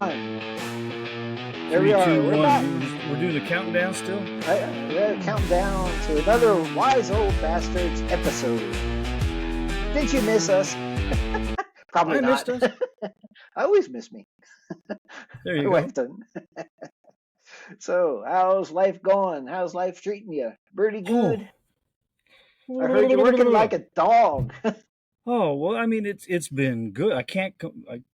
There we Three, are. two, We're one. back. We're doing the countdown still. We're counting down to another Wise Old Bastards episode. Did you miss us? Probably I not. missed us. I always miss me. There My you go. wife doesn't. So, how's life going? How's life treating you? Pretty good. I heard you're working like a dog. Oh well, I mean it's been good. I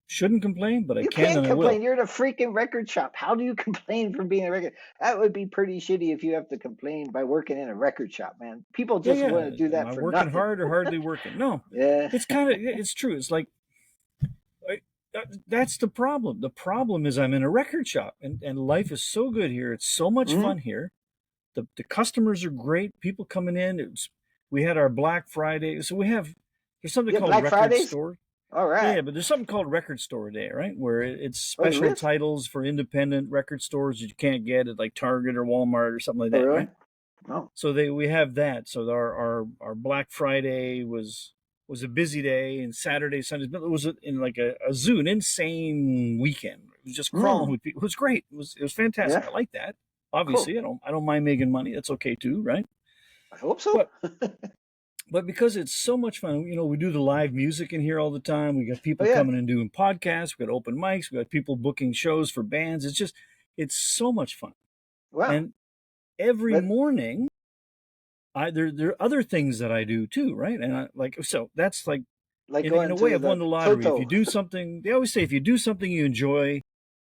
shouldn't complain, but I You can can't and I complain. will. You're in a freaking record shop. How do you complain from being a record? That would be pretty shitty if you have to complain by working in a record shop, man. People Yeah, just want yeah. to do Am that I for working nothing. hard or hardly working? No, Yeah. it's true. It's like that's the problem. The problem is I'm in a record shop, and life is so good here. It's so much Hmm. fun here. The customers are great. People coming in. We had our Black Friday, so there's something Yeah, called Black Record Fridays? Store. All right. Yeah, but there's something called Record Store Day, right? Where it's Oh, there special is? titles for independent record stores that you can't get at like Target or Walmart or something like Oh, that, really? right? Oh. So we have that. So our Black Friday was a busy day, and Saturday, Sunday, it was in like a zoo, an insane weekend. It was just crawling with people. It was great. It was fantastic. Yeah. I like that. Cool. Obviously, I don't mind making money. That's okay too, right? I hope so. But because it's so much fun, we do the live music in here all the time. We got people Oh, yeah. coming and doing podcasts. We got open mics. We got people booking shows for bands. It's so much fun. Wow. And every morning, there are other things that I do too, right? And so that's like in a way, I've won the lottery. Toto. If you do something, they always say, if you do something you enjoy,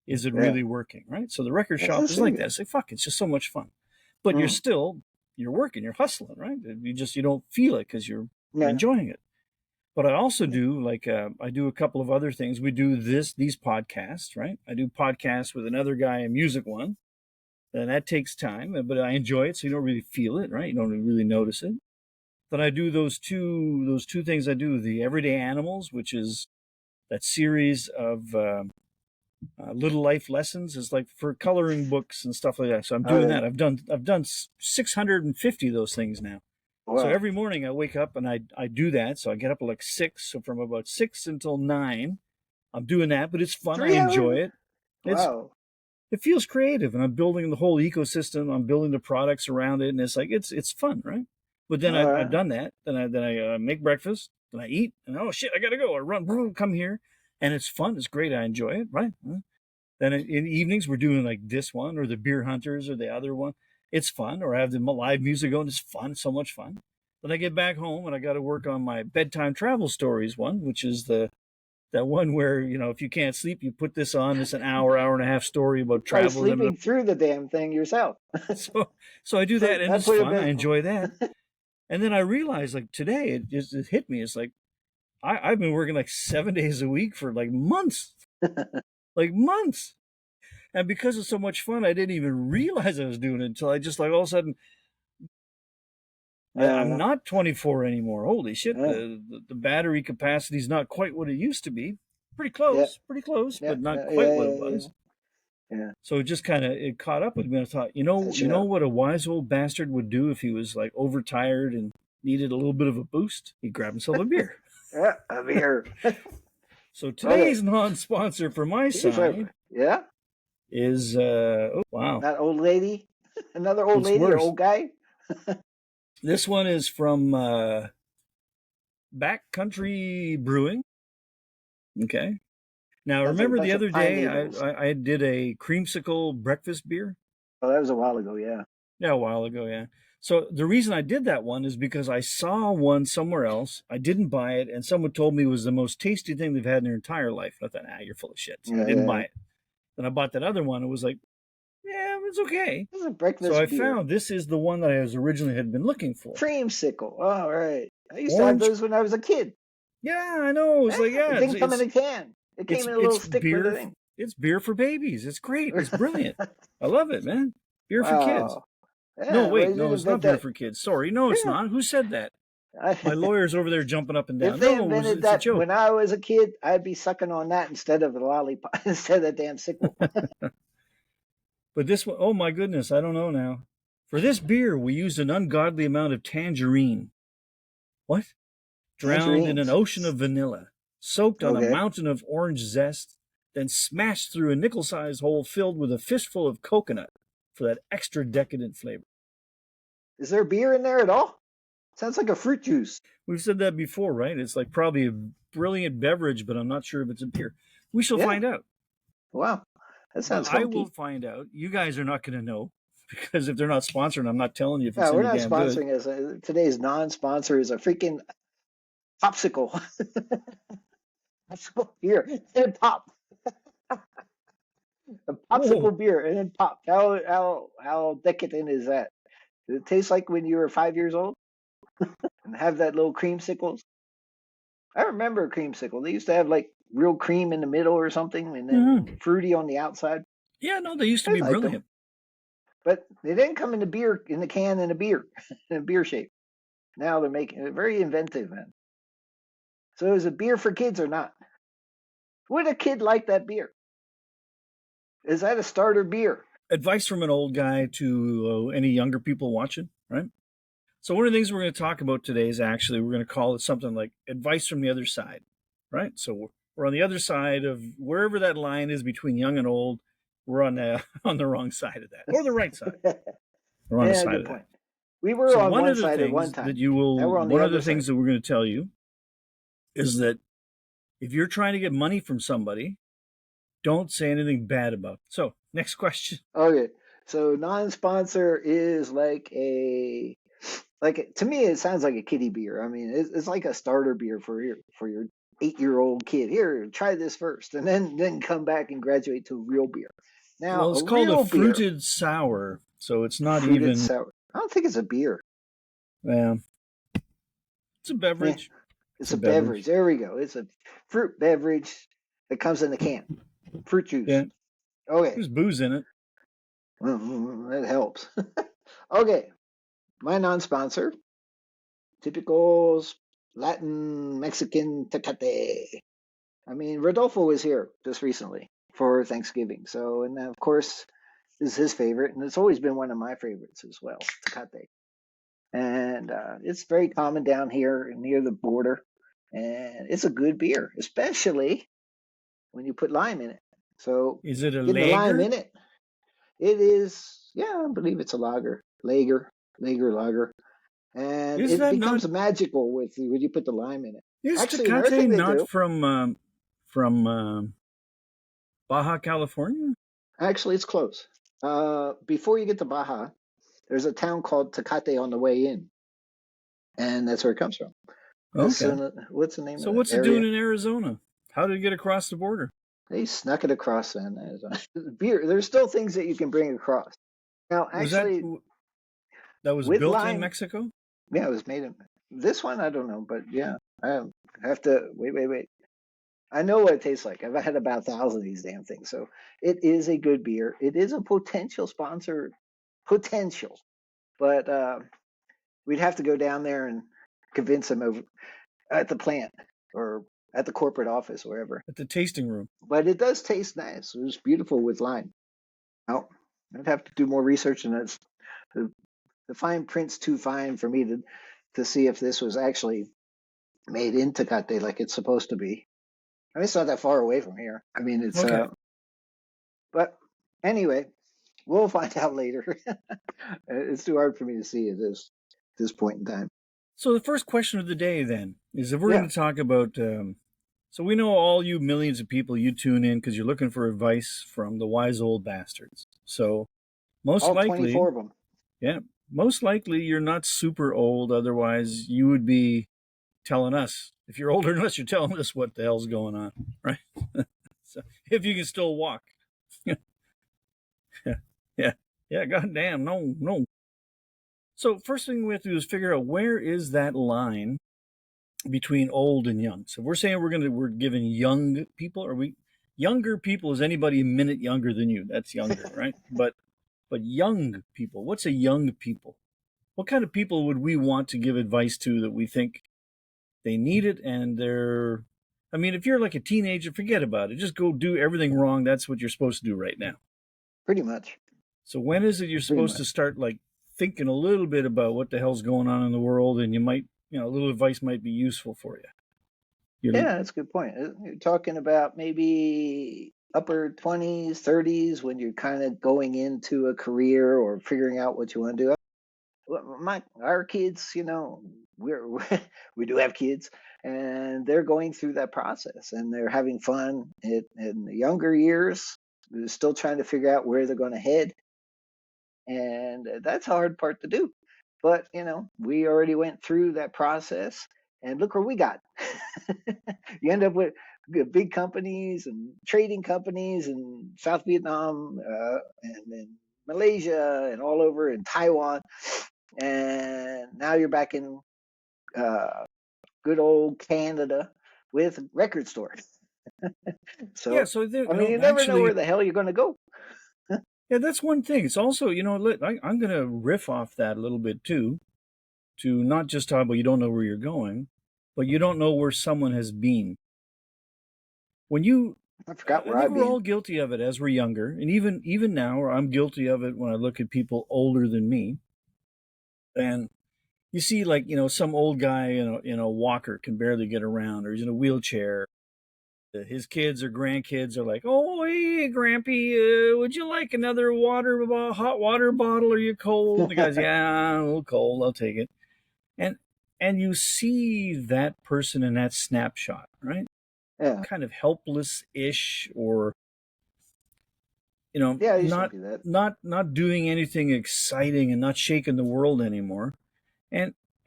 is it really working, right? So the record shop is like that. It's like, fuck, it's just so much fun. But you're working, you're hustling, right? You don't feel it because you're enjoying it. But I also do I do a couple of other things. We do these podcasts, right? I do podcasts with another guy, a music one, and that takes time, but I enjoy it, so you don't really feel it, right? You don't really notice it. Then I do those two things. I do the Everyday Animals, which is that series of little life lessons, is like for coloring books and stuff like that. So I'm doing that. I've done 650 of those things now. Wow. So every morning I wake up and I do that. So I get up at like 6. So from about 6 until 9, I'm doing that. But it's fun. 3 I enjoy hours? it. Wow. It feels creative, and I'm building the whole ecosystem. I'm building the products around it, and it's like it's fun, right? But then I've done that. Then I make breakfast. Then I eat, and oh shit, I gotta go. I run, come here, and it's fun. It's great. I enjoy it, right? Then in evenings we're doing like this one or the Beer Hunters or the other one. It's fun. Or I have the live music going. It's fun, so much fun. Then I get back home and I got to work on my bedtime travel stories one, which is that one where, if you can't sleep, you put this on. It's an hour and a half story about travel. Sleeping through the damn thing yourself. so I do that, and it's fun. I enjoy that. And then I realized, like today, it hit me. It's like I've been working like 7 days a week for like months, like months. And because it's so much fun, I didn't even realize I was doing it until I just like all of a sudden, I'm not 24 anymore. Holy shit! The battery capacity is not quite what it used to be. Pretty close, but not quite what it was. Yeah. So it just kind of caught up with me. I thought, you know what a wise old bastard would do if he was like overtired and needed a little bit of a boost? He'd grab himself a beer. Yeah, a beer. So today's non-sponsor for my side, is wow, that old lady, another old lady or old guy. This one is from Backcountry Brewing. Okay. Now, remember the other day I did a creamsicle breakfast beer? Oh, that was a while ago, yeah. Yeah, a while ago, yeah. So the reason I did that one is because I saw one somewhere else. I didn't buy it, and someone told me it was the most tasty thing they've had in their entire life. And I thought, you're full of shit. So I didn't buy it. Then I bought that other one. It was like, yeah, it's okay. This is a breakfast beer. So I found this is the one that I originally had been looking for. Creamsicle. All right. I used to have those when I was a kid. Yeah, I know. It's like, it didn't come in a can. It came in a little stick with the thing. It's beer for babies. It's great. It's brilliant. I love it, man. Beer for kids. Yeah, no, wait, no, it's not beer for kids. Sorry, no, it's not. Who said that? My lawyer's over there jumping up and down. If they invented that when I was a kid, I'd be sucking on that instead of the lollipop, instead of the damn sickle. But this one, oh my goodness, I don't know now. For this beer, we used an ungodly amount of tangerine. What? Drowned in an ocean of vanilla, soaked on a mountain of orange zest, then smashed through a nickel-sized hole filled with a fistful of coconut for that extra decadent flavor. Is there beer in there at all? Sounds like a fruit juice. We've said that before, right? It's like probably a brilliant beverage, but I'm not sure if it's a beer. We shall find out. Wow. That sounds funky. I will find out. You guys are not going to know because if they're not sponsoring, I'm not telling you if it's we're not damn sponsoring good. Today's non-sponsor is a freaking popsicle. Popsicle beer and pop. A popsicle beer and then pop. How decadent is that? Does it taste like when you were 5 years old? And have that little creamsicles? I remember a creamsicle. They used to have like real cream in the middle or something, and then fruity on the outside. Yeah, no, they used to be brilliant. Them. But they didn't come in the beer in the can in a beer shape. Now they're making it very inventive, man. So is it beer for kids or not? Would a kid like that beer? Is that a starter beer? Advice from an old guy to any younger people watching, right? So one of the things we're going to talk about today is actually we're going to call it something like advice from the other side, right? So we're on the other side of wherever that line is between young and old. We're on the wrong side of that, or the right side. We're on the side of that. We were on one side at one time. One of the things that we're going to tell you is that if you're trying to get money from somebody, don't say anything bad about it. So, next question. Okay. So, non-sponsor is to me, it sounds like a kiddie beer. I mean, it's like a starter beer for your 8-year-old kid. Here, try this first, and then come back and graduate to real beer. Now, well, it's called a fruited sour, so it's not even sour. I don't think it's a beer. Yeah, it's a beverage. Yeah. It's a beverage. There we go. It's a fruit beverage that comes in a can. Fruit juice. Yeah. Okay. There's booze in it. Well, that helps. Okay. My non-sponsor, typical Latin Mexican Tecate. I mean, Rodolfo was here just recently for Thanksgiving. So, and of course, this is his favorite, and it's always been one of my favorites as well, Tecate. And it's very common down here near the border, and it's a good beer, especially when you put lime in it. So, is it a lager? The lime in it. It is, yeah, I believe it's a lager, lager, and it becomes magical when you put the lime in it. Is Tecate not from Baja California? Actually, it's close. Before you get to Baja, there's a town called Tecate on the way in, and that's where it comes from. Okay. What's the name of it? So what's it doing in Arizona? How did it get across the border? They snuck it across, man. Beer. There's still things that you can bring across. Now, actually, that was built in Mexico? Yeah, it was made in this one. I don't know, but yeah, I have to wait. I know what it tastes like. I've had about 1,000 of these damn things. So it is a good beer. It is a potential sponsor, but we'd have to go down there and convince them over at the plant or at the corporate office, wherever. At the tasting room. But it does taste nice. It was beautiful with lime. Now, I'd have to do more research, and it's the fine print's too fine for me to see if this was actually made in Tecate like it's supposed to be. I mean, it's not that far away from here. I mean, it's okay. But anyway, we'll find out later. It's too hard for me to see at this point in time. So the first question of the day then is if we're going to talk about. So we know all you millions of people, you tune in because you're looking for advice from the wise old bastards. So most all likely, 24 of them. Yeah, most likely you're not super old. Otherwise, you would be telling us. If you're older than us, you're telling us what the hell's going on, right? So if you can still walk. Yeah, goddamn, no. So first thing we have to do is figure out where is that line between old and young. So if we're saying we're giving young people, are we younger people? Is anybody a minute younger than you? That's younger, right? But young people, what's a young people? What kind of people would we want to give advice to that we think they need it and they're, I mean, if you're like a teenager, forget about it. Just go do everything wrong. That's what you're supposed to do right now. Pretty much. So when is it you're supposed to start like thinking a little bit about what the hell's going on in the world, and you might, a little advice might be useful for you? Yeah, that's a good point. You're talking about maybe upper 20s, 30s, when you're kind of going into a career or figuring out what you want to do. Our kids, we do have kids, and they're going through that process, and they're having fun in the younger years. They're still trying to figure out where they're going to head, and that's a hard part to do. But we already went through that process, and look where we got. You end up with big companies and trading companies in South Vietnam, and in Malaysia, and all over in Taiwan, and now you're back in good old Canada with record stores. Yeah, So so I mean, you never know where the hell you're going to go. Yeah, that's one thing. It's also, I'm going to riff off that a little bit too, to not just talk about you don't know where you're going, but you don't know where someone has been. I forgot where I think I've we're been. all guilty of it as we're younger, and even now, I'm guilty of it when I look at people older than me, and you see, like, some old guy in a walker can barely get around, or he's in a wheelchair. His kids or grandkids are like, "Oh, hey, Grampy, would you like another hot water bottle? Are you cold?" The guy's, "Yeah, I'm a little cold. I'll take it." And you see that person in that snapshot, right? Yeah. Kind of helpless-ish, or Yeah, you shouldn't be that. not doing anything exciting and not shaking the world anymore.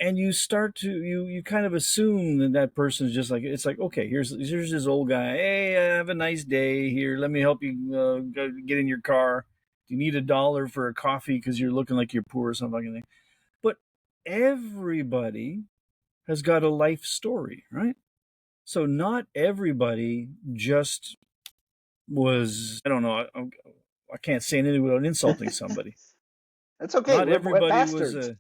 And you start to you kind of assume that person is just like, it's like, okay, here's this old guy. Hey, have a nice day. Here, let me help you get in your car. Do you need $1 for a coffee because you're looking like you're poor or something like that? But everybody has got a life story, right? So not everybody just was, I don't know, I can't say anything without insulting somebody. That's okay. Not We're everybody was bastards.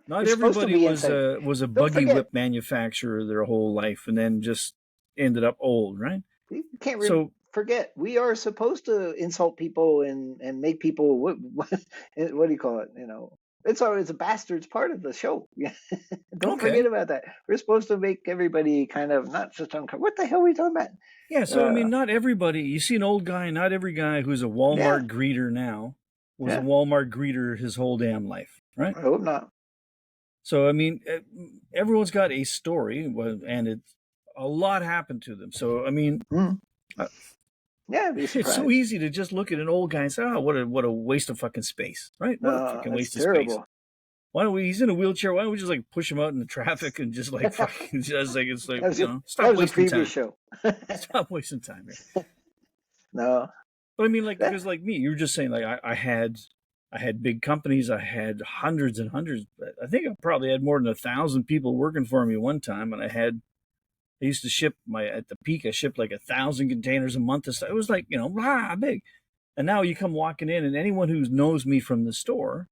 not We're supposed to everybody be was insane. a Don't buggy forget, whip manufacturer their whole life and then just ended up old, right? you can't So forget, we are supposed to insult people and make people what do you call it? It's always a bastard's part of the show. Yeah. Don't okay, forget about that. We're supposed to make everybody kind of not just uncomfortable. What the hell are we talking about? yeah. So I mean, not everybody. You see an old guy. Not every guy who's a Yeah, Walmart greeter now was a yeah. Walmart greeter his whole damn life, right? I hope not. So I mean, everyone's got a story, and a lot happened to them. So I mean, Yeah, be it's so surprised. easy to just look at an old guy and say, "Oh, what a waste of fucking space," right? What a fucking That's waste of space. terrible. Why don't we? He's in a wheelchair. Why don't we just like push him out in the traffic and just like fucking just like it's like That stop was a wasting previous time. show. Stop wasting time here. No. But I mean, like, because like me, you were just saying, like, I had big companies. I had hundreds and hundreds. I think I probably had more than 1,000 people working for me one time, and I used to ship at the peak. I shipped like 1,000 containers a month. It was like big. And now you come walking in, and anyone who knows me from the store,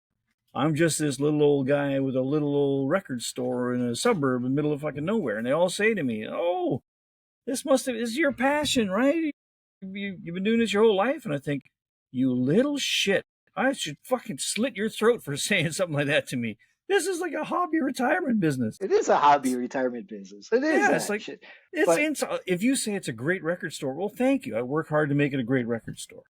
I'm just this little old guy with a little old record store in a suburb in the middle of fucking nowhere. And they all say to me, "Oh, this is your passion, right? You've been doing this your whole life." And I think, you little shit, I should fucking slit your throat for saying something like that to me. This is like a hobby retirement business. It is a hobby retirement business. It is It's like, shit. if you say it's a great record store, well, thank you. I work hard to make it a great record store.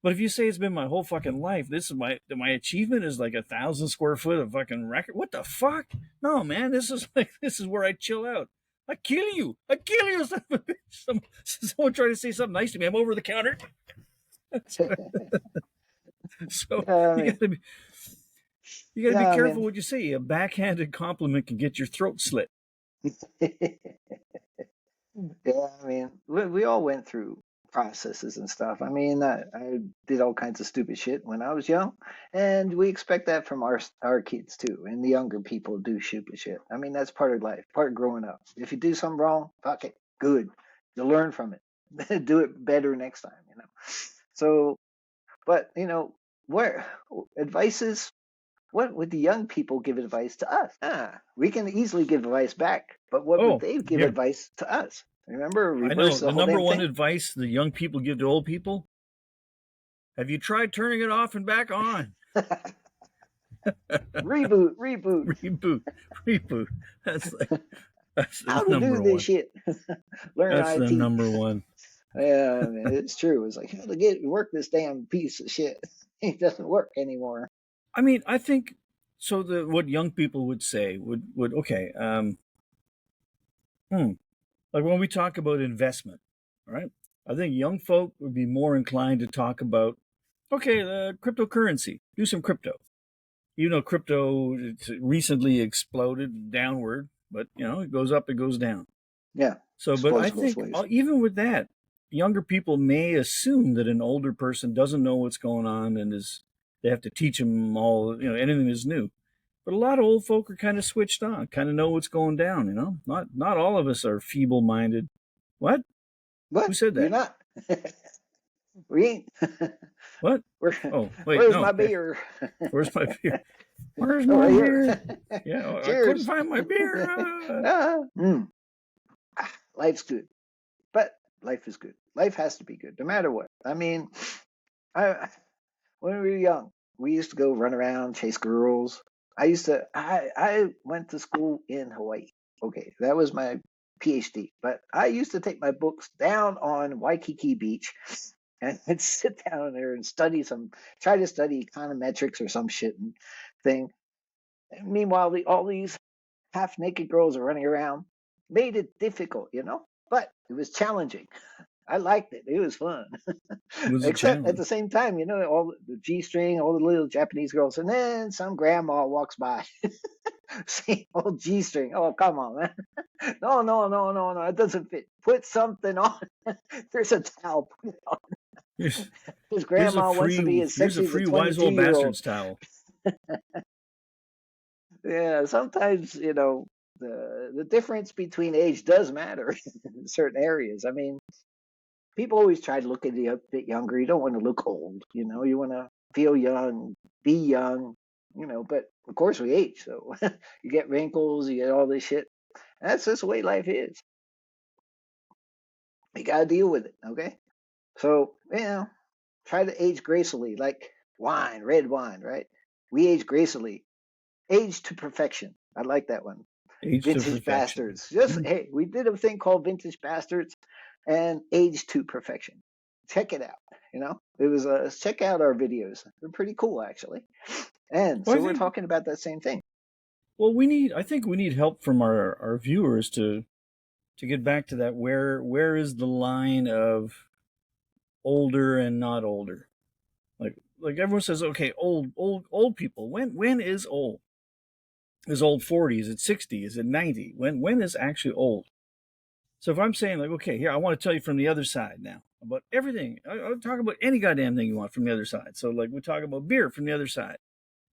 But if you say it's been my whole fucking life, this is my achievement is like 1,000 square foot of fucking record. What the fuck? No, man, this is where I chill out. I kill you. Someone tried to say something nice to me. I'm over the counter. So you gotta be careful what you say. A backhanded compliment can get your throat slit. Yeah, I mean, we all went through processes and stuff. I mean, I did all kinds of stupid shit when I was young, and we expect that from our kids too. And the younger people do stupid shit. I mean, that's part of life, part of growing up. If you do something wrong, fuck it, good. You learn from it. Do it better next time. So, but where advice what would the young people give advice to us? We can easily give advice back, but what would they give advice to us? Remember, I know the number one advice the young people give to old people. Have you tried turning it off and back on? Reboot. That's how to do this shit. Learn that's IT. the number one. Yeah, I mean, it's true. It's like, how to get work this damn piece of shit. It doesn't work anymore. I mean, I think so. What young people would say would okay. Like when we talk about investment, right? I think young folk would be more inclined to talk about okay, cryptocurrency. Do some crypto. You know, crypto recently exploded downward, but you know, it goes up, it goes down. Yeah, So, but I explosive both think ways. even with that, younger people may assume that an older person doesn't know what's going on and they have to teach them all, you know, anything is new. But a lot of old folk are kind of switched on, kind of know what's going down. You know, not all of us are feeble minded. What? Who But said you're that? not. We ain't. What? Where, Oh, wait, where's my no. beer? Where's my beer? Where's Oh, my right beer? here. Yeah, I couldn't Cheers. find my beer. Mm. Life's good, but life is good. Life has to be good, no matter what. I mean, I when we were young, we used to go run around, chase girls. I went to school in Hawaii. Okay, that was my PhD. But I used to take my books down on Waikiki Beach and I'd sit down there and try to study econometrics or some shit and thing. And meanwhile, all these half naked girls are running around. Made it difficult, but it was challenging. I liked it. It was fun. It was a Except at the challenge. same time, all the G string, all the little Japanese girls, and then some grandma walks by. Same old G string. Oh, come on, man. No, no, no, no, no. It doesn't fit. Put something on. There's a towel. Put it on. Here's, His here's a grandma wants to be as sexy as a wise 22 old year old. bastard's towel. Yeah, sometimes, the difference between age does matter in certain areas. I mean, people always try to look at you a bit younger. You don't want to look old, you want to feel young, be young, but of course we age. So you get wrinkles, you get all this shit. That's just the way life is. You got to deal with it. Okay. So, try to age gracefully, like wine, red wine, right? We age gracefully, age to perfection. I like that one. Age to Vintage perfection. Bastards. Hey, we did a thing called Vintage Bastards and Age to Perfection. Check it out. It was check out our videos. They're pretty cool, actually. And Well, so I we're think talking about that same thing. well I think we need help from our viewers to get back to that. Where is the line of older and not older? Like everyone says, okay, old people. When is old? Is old 40? Is it 60? Is it 90? When is actually old? So if I'm saying like, okay, here I want to tell you from the other side now about everything. I'll talk about any goddamn thing you want from the other side. So like we talk about beer from the other side.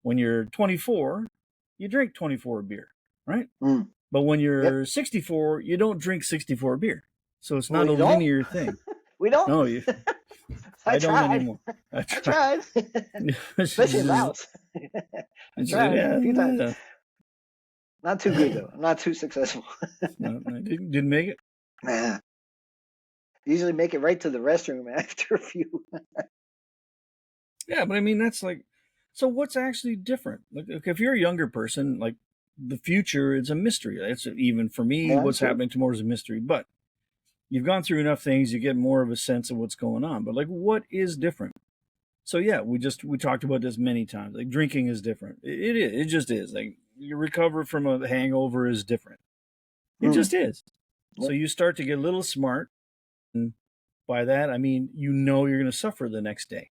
When you're 24, you drink 24 beer, right? Mm. But when Yep. you're 64, you don't drink 64 beer. So it's not a We don't. linear thing. We don't. No, I I don't tried. anymore. I I try. tried. Especially in Laos. I tried a few times. Yeah. Not too good though. Not too successful. No, I didn't make it. Nah. Usually make it right to the restroom after a few. Yeah, but I mean that's like, so what's actually different? Like, if you're a younger person, like the future is a mystery. That's even for me. Yeah, What's sure. happening tomorrow is a mystery. But you've gone through enough things, you get more of a sense of what's going on. But like, what is different? So yeah, we talked about this many times. Like drinking is different. It is. It just is. Like you recover from a hangover is different. It Mm. just is. So Yep. you start to get a little smart, and by that I mean you're going to suffer the next day.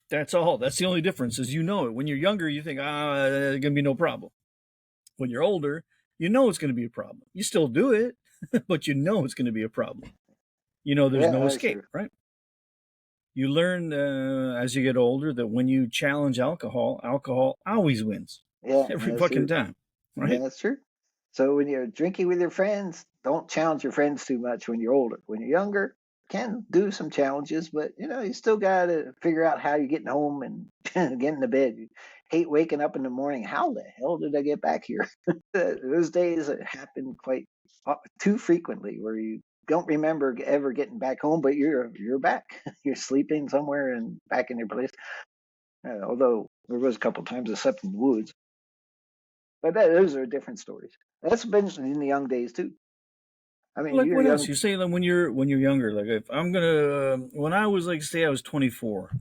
That's all. That's the only difference is it. When you're younger, you think, there's going to be no problem. When you're older, you know it's going to be a problem. You still do it, but you know it's going to be a problem. There's Yeah, no that's escape, true. right? You learn as you get older that when you challenge alcohol, alcohol always wins Yeah, every that's fucking true. time, Yeah, right? that's true. So when you're drinking with your friends, don't challenge your friends too much when you're older. When you're younger, can do some challenges, but you still got to figure out how you're getting home and getting to bed. You hate waking up in the morning. How the hell did I get back here? Those days happen quite too frequently where you don't remember ever getting back home, but you're back. You're sleeping somewhere and back in your place. Although there was a couple times I slept in the woods. But those are different stories. That's been in the young days too. I mean, Like you're what young. else? You say that when you're younger. Like if I'm gonna when I was like say I was 24,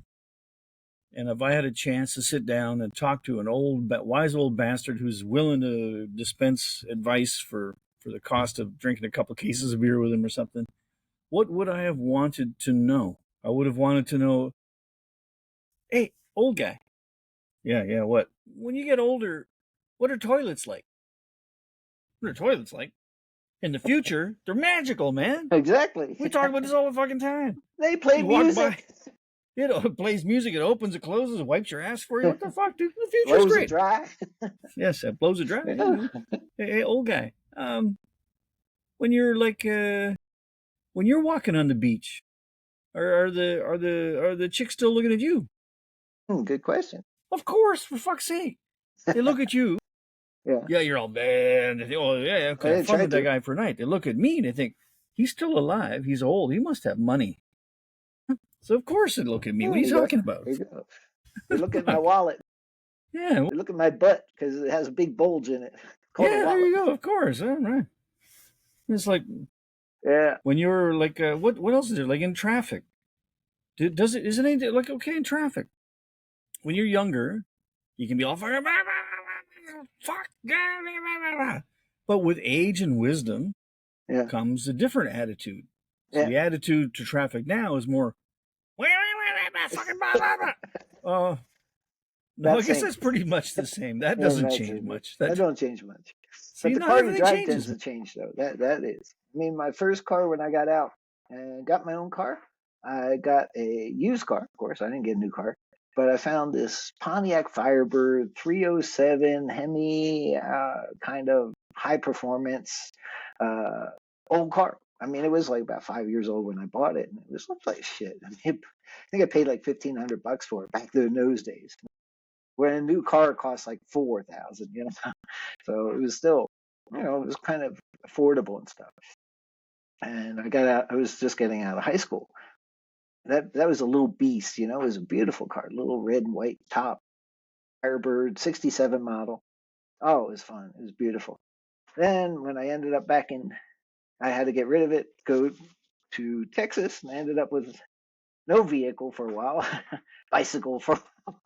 and if I had a chance to sit down and talk to an wise old bastard who's willing to dispense advice for the cost of drinking a couple cases of beer with him or something, what would I have wanted to know? I would have wanted to know, hey, old guy. Yeah, what? When you get older, what are toilets like? What are toilets like? In the future, they're magical, man. Exactly. We talk about this all the fucking time. They play You walk music. by, it plays music, it opens, it closes, it wipes your ass for you. What the fuck, dude? The future's Blows it great. dry. Yes, it blows it dry. Yeah. Hey, old guy. When you're like, when you're walking on the beach, are the chicks still looking at you? Good question. Of course, for fuck's sake. They look at you. Yeah. Yeah, you're all bad. They think, oh yeah, okay, have fun with that guy for a night. They look at me and they think, he's still alive. He's old. He must have money. So of course they look at me. What are you talking about? There you go. They look at my wallet. Yeah. They look at my butt because it has a big bulge in it. Yeah, there you go. Of course. All right. It's like, yeah. when you're like, what else is there? Like in traffic. Isn't it like okay in traffic? When you're younger, you can be all fuck, but with age and wisdom comes a different attitude. So the attitude to traffic now is more, no, I guess that's pretty much the same. That doesn't change much. That don't change much. See, but the car you drive tends to change, though. That is. I mean, my first car when I got out and got my own car, I got a used car. Of course, I didn't get a new car. But I found this Pontiac Firebird 307 Hemi kind of high performance old car. I mean, it was like about 5 years old when I bought it, and it was looked like shit. I think I paid like $1,500 for it back in those days, when a new car cost like $4,000. So it was still, it was kind of affordable and stuff. And I got out. I was just getting out of high school. That was a little beast, it was a beautiful car, little red and white top, Firebird, 67 model. Oh, it was fun. It was beautiful. Then when I ended up back I had to get rid of it, go to Texas, and I ended up with no vehicle for a while, bicycle for a while.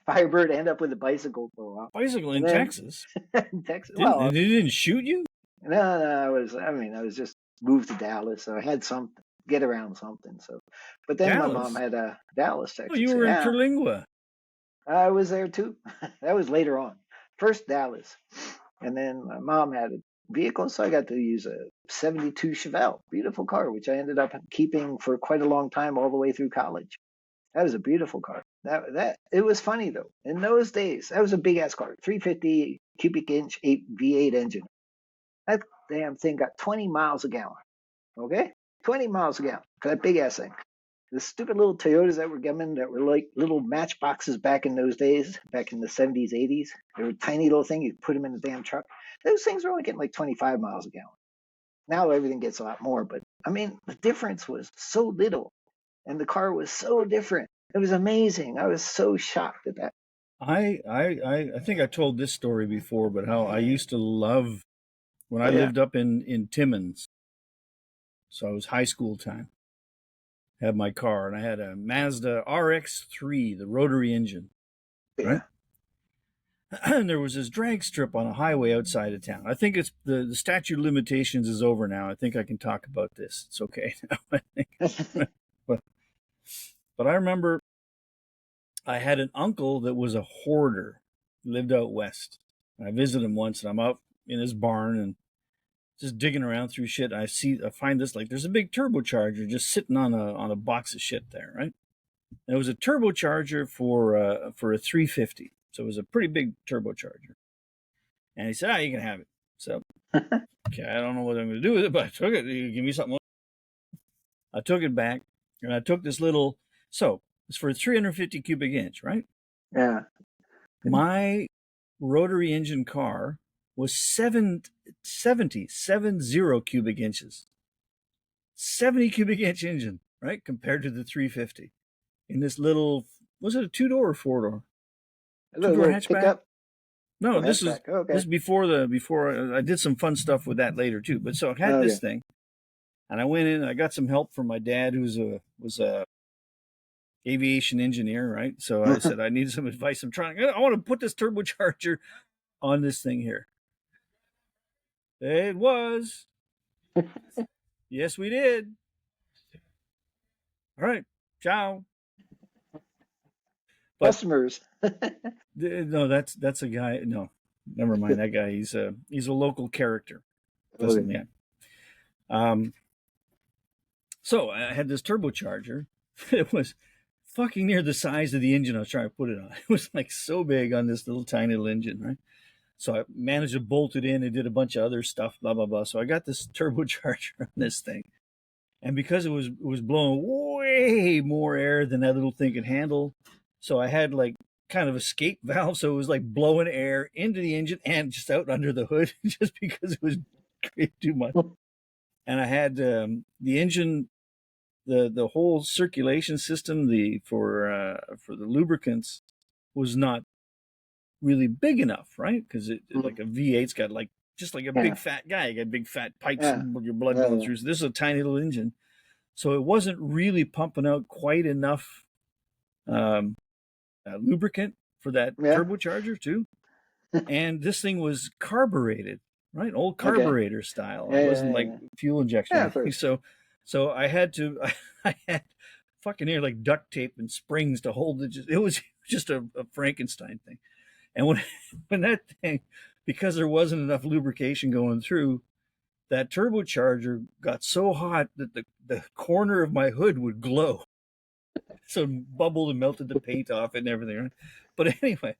Firebird, end up with a bicycle for a while. Bicycle in Texas? In Texas. They didn't shoot you? No, I was just moved to Dallas, so I had something. Get around something. So, but then Dallas. My mom had a Dallas, Texas. Oh, you were in Terlingua. I was there too. That was later on. First Dallas, and then my mom had a vehicle, so I got to use a '72 Chevelle, beautiful car, which I ended up keeping for quite a long time, all the way through college. That was a beautiful car. That it was funny though. In those days, that was a big ass car, 350 cubic inch V8 engine. That damn thing got 20 miles a gallon. Okay. 20 miles a gallon for that big ass thing. The stupid little Toyotas that were coming that were like little matchboxes back in those days, back in the 70s, 80s. They were a tiny little thing. You could put them in the damn truck. Those things were only getting like 25 miles a gallon. Now everything gets a lot more, but I mean, the difference was so little and the car was so different. It was amazing. I was so shocked at that. I think I told this story before, but how I used to love when I lived up in Timmins. So it was high school time. I had my car, and I had a Mazda RX-3, the rotary engine. Right? And there was this drag strip on a highway outside of town. I think it's the statute of limitations is over now. I think I can talk about this. It's okay now, I think. But I remember I had an uncle that was a hoarder. He lived out west. I visited him once, and I'm out in his barn, and just digging around through shit. I find this, like, there's a big turbocharger just sitting on a box of shit there, right? And it was a turbocharger for a 350. So it was a pretty big turbocharger. And he said, you can have it. So, okay, I don't know what I'm going to do with it, but I took it. You give me something. I took it back, and I took this little, so it's for a 350 cubic inch, right? Yeah. My rotary engine car was 70 cubic inches. 70 cubic inch engine, right? Compared to the 350. In this little, was it a 2-door or 4-door? 2-door hatchback? Pickup? No, this is hatchback. Okay. this is before I did some fun stuff with that later too. But so I had this thing, and I went in and I got some help from my dad, was a aviation engineer, right? So I said I need some advice. I want to put this turbocharger on this thing here. It was. Yes, we did. All right. Ciao. But, customers. No, that's a guy. No, never mind that guy. He's a local character. Doesn't yet. So I had this turbocharger. It was fucking near the size of the engine I was trying to put it on. It was like so big on this little tiny little engine, right? So I managed to bolt it in and did a bunch of other stuff, blah, blah, blah. So I got this turbocharger on this thing. And because it was blowing way more air than that little thing could handle, so I had like kind of escape valve. So it was like blowing air into the engine and just out under the hood just because it was too much. And I had the engine, the whole circulation system, for the lubricants was not really big enough, right? Because like a V8's got like just like a big fat guy. You got big fat pipes and your blood going through. So this is a tiny little engine, so it wasn't really pumping out quite enough lubricant for that turbocharger too. And this thing was carbureted, right? Old carburetor style. It wasn't like fuel injection. So I had fucking near like duct tape and springs to hold it. It was just a Frankenstein thing. And when that thing, because there wasn't enough lubrication going through, that turbocharger got so hot that the corner of my hood would glow. So it bubbled and melted the paint off and everything. Right? But anyway,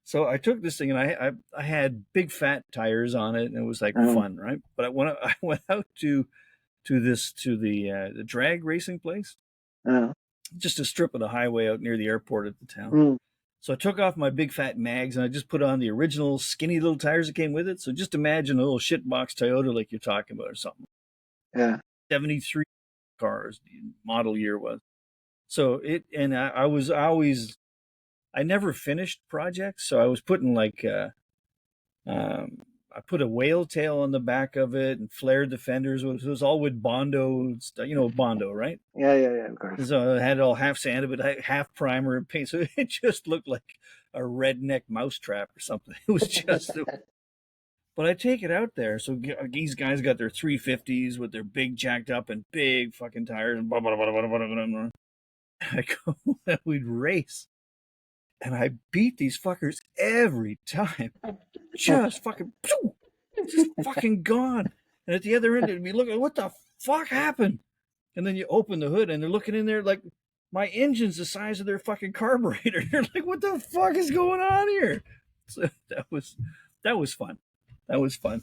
so I took this thing and I had big fat tires on it and it was like fun, right? But when I went out to the drag racing place, just a strip of the highway out near the airport at the town. So I took off my big fat mags and I just put on the original skinny little tires that came with it. So just imagine a little shitbox Toyota like you're talking about or something. Yeah. 73 cars, the model year was. So I never finished projects. So I was putting like, I put a whale tail on the back of it and flared the fenders. It was all with Bondo, Bondo, right? Yeah, of course. So I had it all half sanded, but half primer and paint. So it just looked like a redneck mousetrap or something. It was just, but I take it out there. So these guys got their 350s with their big jacked up and big fucking tires. And blah, blah, blah, blah, blah, blah, blah. I go and we'd race. And I beat these fuckers every time. Just fucking gone. And at the other end, it'd be looking, what the fuck happened? And then you open the hood and they're looking in there like my engine's the size of their fucking carburetor. They're like, what the fuck is going on here? So that was fun. That was fun.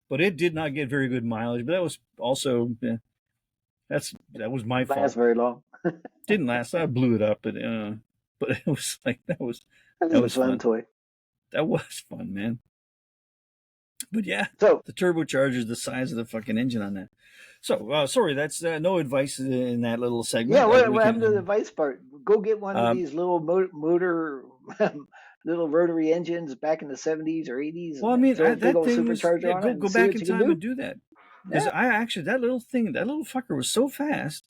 But it did not get very good mileage. But that was also that was my fault. Didn't last very long. Didn't last. I blew it up, but it was like that was a fun toy. That was fun, man. But yeah, so the turbocharger's the size of the fucking engine on that. So sorry, that's no advice in that little segment. Yeah, what happened to the advice part? Go get one of these little motor, little rotary engines back in the 70s or 80s. Well, I mean, that thing was, go back in time and do that. Because that little fucker was so fast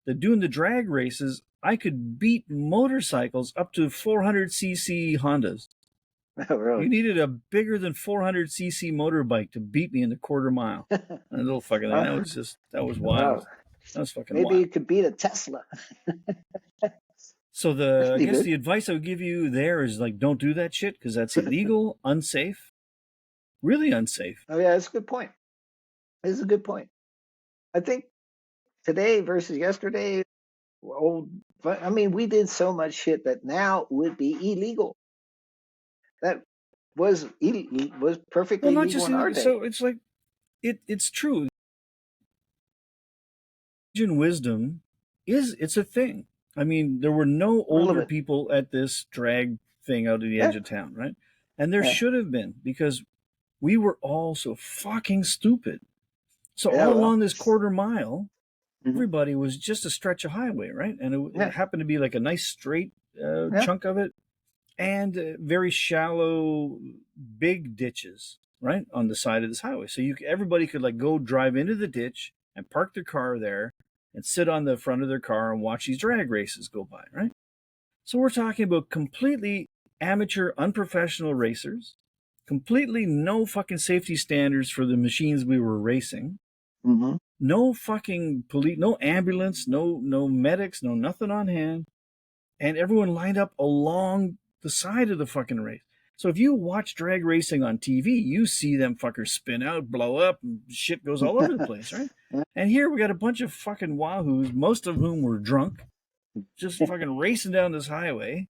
that doing the drag races, I could beat motorcycles up to 400cc Hondas. Oh, really? You needed a bigger than 400cc motorbike to beat me in the quarter mile. That little fucking thing. That was wild. Wow. That was fucking wild. Maybe you could beat a Tesla. So I guess the advice I would give you there is like, don't do that shit because that's illegal, unsafe, really unsafe. Oh yeah, that's a good point. This is a good point. I think today versus yesterday, we did so much shit that now would be illegal. That was perfectly legal in our day. So it's like, it's true. Wisdom it's a thing. I mean, there were no older people at this drag thing out of the edge of town, right? And there should have been, because we were all so fucking stupid. So along this quarter mile, everybody was just a stretch of highway, right? And it happened to be like a nice straight chunk of it, and very shallow big ditches, right, on the side of this highway. So everybody could like go drive into the ditch and park their car there and sit on the front of their car and watch these drag races go by, right? So we're talking about completely amateur, unprofessional racers, completely no fucking safety standards for the machines we were racing. Mm-hmm. No fucking police, no ambulance, no medics, no nothing on hand. And everyone lined up along the side of the fucking race. So if you watch drag racing on TV, you see them fuckers spin out, blow up, and shit goes all over the place, right? And here we got a bunch of fucking wahoos, most of whom were drunk, just fucking racing down this highway.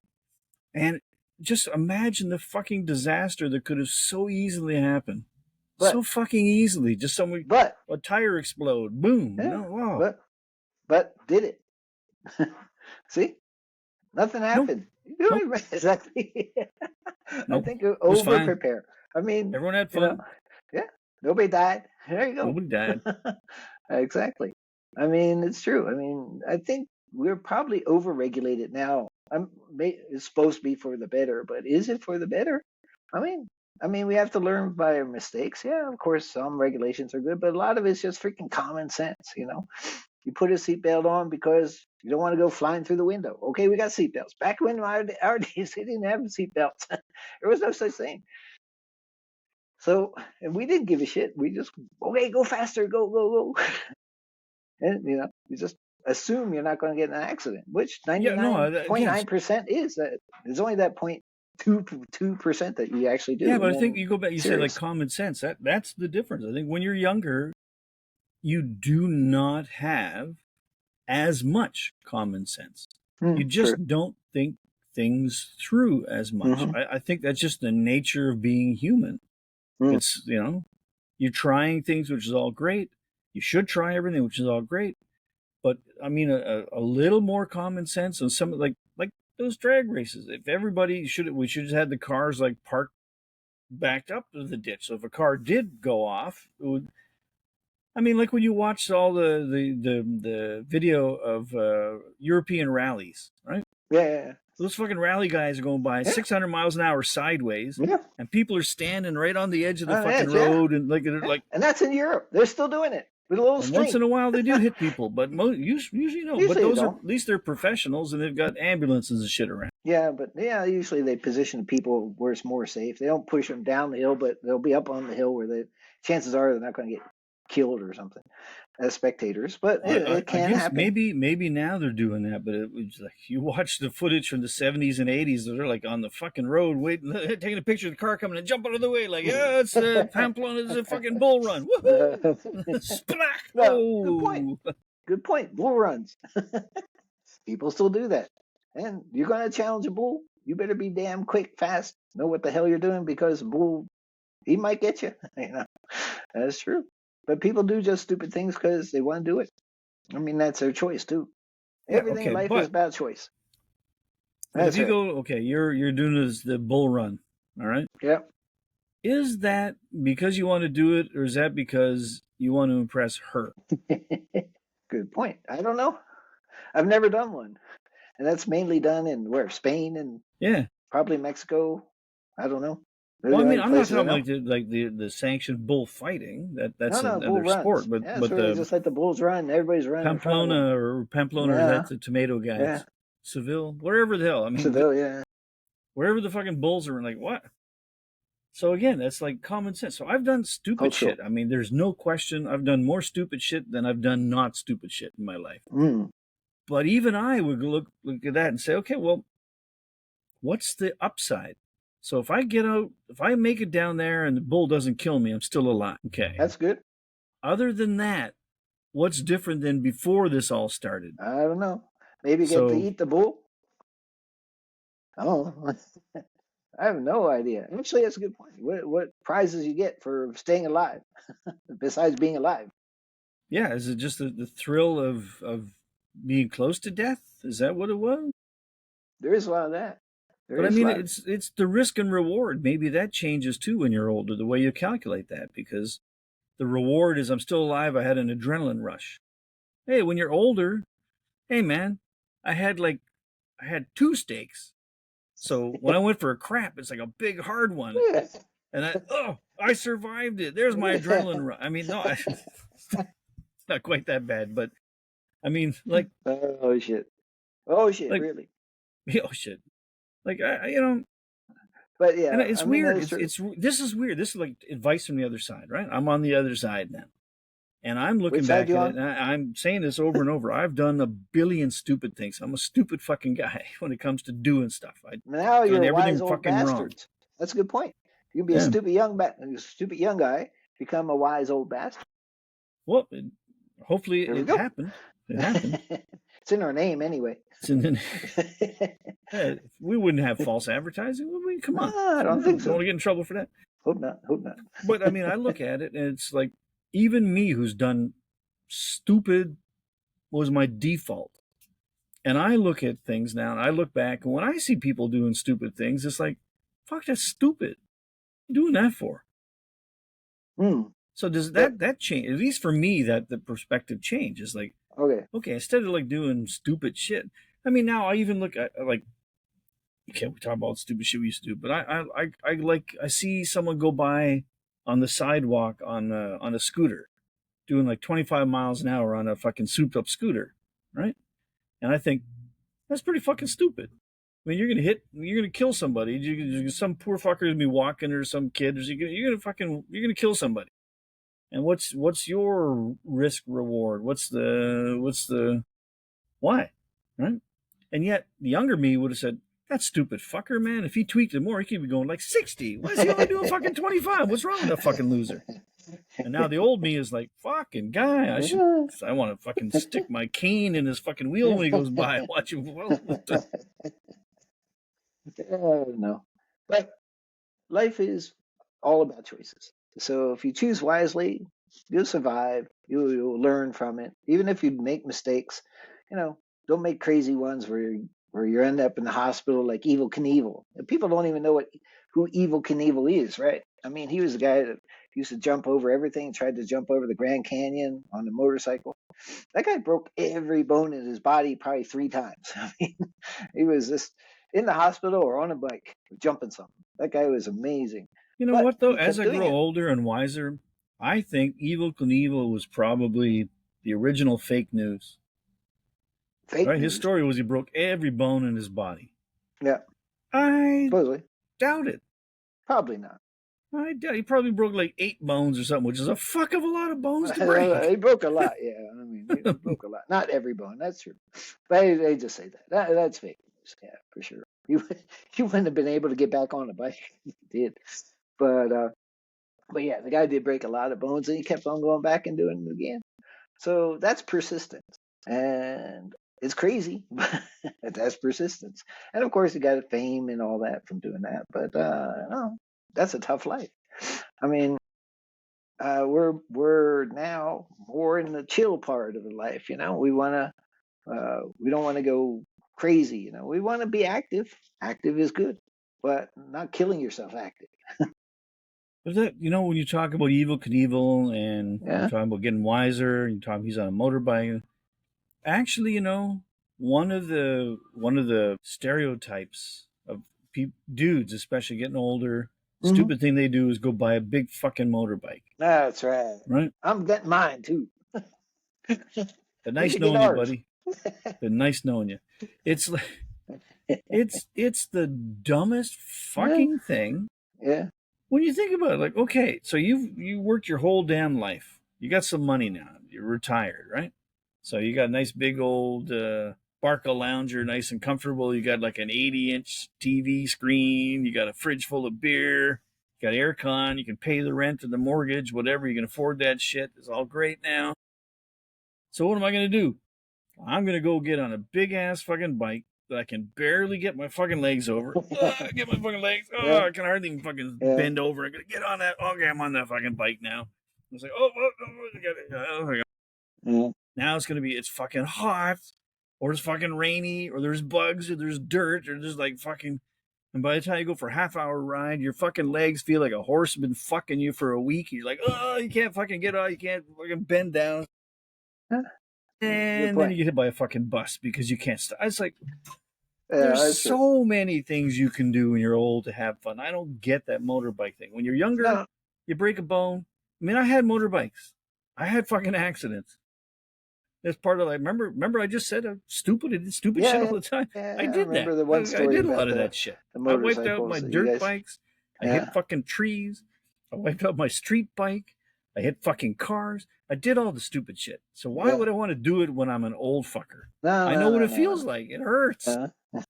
And just imagine the fucking disaster that could have so easily happened. So fucking easily. Just a tire explode. Boom. Yeah, wow. But did it? See? Nothing happened. Nope. Exactly. Nope. I think over prepare. I mean, everyone had fun. Yeah. Nobody died. There you go. Nobody died. Exactly. I mean, it's true. I mean, I think we're probably overregulated now. It's supposed to be for the better, but is it for the better? I mean, we have to learn by our mistakes. Yeah, of course, some regulations are good, but a lot of it's just freaking common sense. You put a seatbelt on because you don't want to go flying through the window. Okay, we got seatbelts. Back when our days, they didn't have seatbelts. There was no such thing. So, and we didn't give a shit. We just, okay, go faster, go. And, you just assume you're not going to get in an accident, which 99.9% is that. There's only that 0.2% that you actually do. Yeah, but I think you go back, you say like common sense. That's the difference. I think when you're younger, you do not have as much common sense. You just don't think things through as much. Mm-hmm. I think that's just the nature of being human. It's, you're trying things, which is all great. You should try everything, which is all great. But I mean, a little more common sense on some like those drag races. If everybody we should just have the cars like parked backed up to the ditch. So if a car did go off, it would. I mean, like when you watch all the video of European rallies, right? Yeah. Those fucking rally guys are going by 600 miles an hour sideways, and people are standing right on the edge of the fucking road, and like. And that's in Europe. They're still doing it with a little string. Once in a while, they do hit people, but usually no. But those are at least they're professionals, and they've got ambulances and shit around. Yeah, but usually they position people where it's more safe. They don't push them down the hill, but they'll be up on the hill where chances are they're not going to get killed or something as spectators, but it can happen. Maybe now they're doing that, but it was like you watch the footage from the 70s and 80s. They're like on the fucking road, waiting, taking a picture of the car coming and jump out of the way, like it's Pamplona, it's a fucking bull run. No, good point. Bull runs. People still do that, and you're going to challenge a bull. You better be damn quick, fast, know what the hell you're doing, because bull, he might get you. That's true. But people do just stupid things because they want to do it. I mean, that's their choice too. Everything in life is about choice. If you go, you're doing the bull run, all right? Yep. Is that because you want to do it, or is that because you want to impress her? Good point. I don't know. I've never done one, and that's mainly done in Spain and probably Mexico. I don't know. Well, I mean, I'm not talking like the sanctioned bullfighting. That's another sport, but really just like the bulls run. Everybody's running. Pamplona, that's the tomato guys. Yeah. Seville, wherever the hell. I mean, Seville, wherever the fucking bulls are, like what? So again, that's like common sense. So I've done stupid shit. I mean, there's no question. I've done more stupid shit than I've done not stupid shit in my life. But even I would look at that and say, okay, well, what's the upside? So if I make it down there and the bull doesn't kill me, I'm still alive. Okay. That's good. Other than that, what's different than before this all started? I don't know. Maybe get to eat the bull? Oh, I have no idea. Actually, that's a good point. What prizes you get for staying alive besides being alive? Yeah, is it just the thrill of being close to death? Is that what it was? There is a lot of that. But I mean, it's the risk and reward. Maybe that changes too when you're older, the way you calculate that, because the reward is I'm still alive. I had an adrenaline rush. Hey, when you're older, hey man, I had 2 steaks. So when I went for a crap, it's like a big hard one. And I survived it. There's my adrenaline rush. I mean, no, not quite that bad, but I mean, like, oh shit, like, really. oh shit, like you know. But And yeah, it's I mean, weird. that's true. This is weird. This is like advice from the other side, right? I'm on the other side now, and I'm looking Which side back you at it, on? and I'm saying this over and over. I've done a billion stupid things. I'm a stupid fucking guy when it comes to doing stuff. I've Now done you're wise everything old fucking wrong. bastards. That's a good point. You can be a Yeah. stupid young guy, become a wise old bastard. Well, hopefully There we it go. happened. It happened. It's in our name anyway. And then, we wouldn't have false advertising. I mean, come on. No, I don't think Don't so. get in trouble for that. Hope not. Hope not. But I mean, I look at it and it's like, even me who's done stupid was my default. And I look at things now and I look back, and when I see people doing stupid things, it's like, fuck, that's stupid. What are you doing that for? So does that change? At least for me, that the perspective changes. Like, okay, instead of like doing stupid shit. I mean, now I even look at like, okay, we talk about stupid shit we used to do, but I see someone go by on the sidewalk on a scooter, doing like 25 miles an hour on a fucking souped up scooter, right? And I think that's pretty fucking stupid. I mean, you're gonna kill somebody. Some poor fucker gonna be walking, or some kid, or you're gonna kill somebody. And what's your risk reward? What's the why, right? And yet the younger me would have said, that stupid fucker, man. If he tweaked it more, he could be going like 60. Why is he only doing fucking 25? What's wrong with that fucking loser? And now the old me is like, fucking guy, I want to fucking stick my cane in his fucking wheel when he goes by and watch him. No. But life is all about choices. So if you choose wisely, you'll survive. You'll learn from it. Even if you make mistakes, don't make crazy ones where you end up in the hospital like Evel Knievel. And people don't even know who Evel Knievel is, right? I mean, he was the guy that used to jump over everything, tried to jump over the Grand Canyon on a motorcycle. That guy broke every bone in his body probably 3 times. I mean, he was just in the hospital or on a bike jumping something. That guy was amazing. You know what, though? As I grow older and wiser, I think Evel Knievel was probably the original fake news. Fake news. His story was he broke every bone in his body. Yeah. I doubt it. Probably not. I doubt he probably broke like 8 bones or something, which is a fuck of a lot of bones to break. He broke a lot, yeah. I mean, he broke a lot. Not every bone, that's true. But they just say that. That's fake news, yeah, for sure. You wouldn't have been able to get back on the bike if you did. But yeah, the guy did break a lot of bones, and he kept on going back and doing it again. So that's persistence, and it's crazy, but that's persistence. And of course, he got fame and all that from doing that. But no, that's a tough life. I mean, we're now more in the chill part of the life. We don't want to go crazy. We want to be active. Active is good, but not killing yourself active. But that, when you talk about Evel Knievel and you're talking about getting wiser, he's on a motorbike. Actually, one of the stereotypes of dudes, especially getting older, stupid thing they do is go buy a big fucking motorbike. That's right. Right? I'm getting mine too. Been nice knowing you, buddy. Been nice knowing you. It's like it's the dumbest fucking thing. Yeah. When you think about it, like, okay, so you worked your whole damn life. You got some money now. You're retired, right? So you got a nice big old Barca lounger, nice and comfortable. You got like an 80-inch TV screen. You got a fridge full of beer. You got aircon. You can pay the rent or the mortgage, whatever. You can afford that shit. It's all great now. So what am I going to do? I'm going to go get on a big-ass fucking bike that I can barely get my fucking legs over. Get my fucking legs. I can hardly even fucking bend over. I'm going to get on that. Okay, I'm on that fucking bike now. It's like, now it's fucking hot, or it's fucking rainy, or there's bugs, or there's dirt, or there's like fucking, and by the time you go for a half-hour ride, your fucking legs feel like a horse has been fucking you for a week. You're like, you can't fucking get out, you can't fucking bend down. And then you get hit by a fucking bus because you can't stop. It's like, There's so many things you can do when you're old to have fun. I don't get that motorbike thing. When you're younger, you break a bone. I mean, I had motorbikes. I had fucking accidents. That's part of like. Remember, I just said I did stupid shit all the time. I did that. The one story I did a lot of that shit. I wiped out my dirt bikes. I hit fucking trees. I wiped out my street bike. I hit fucking cars. I did all the stupid shit. So why would I want to do it when I'm an old fucker? I know what it feels like. It hurts.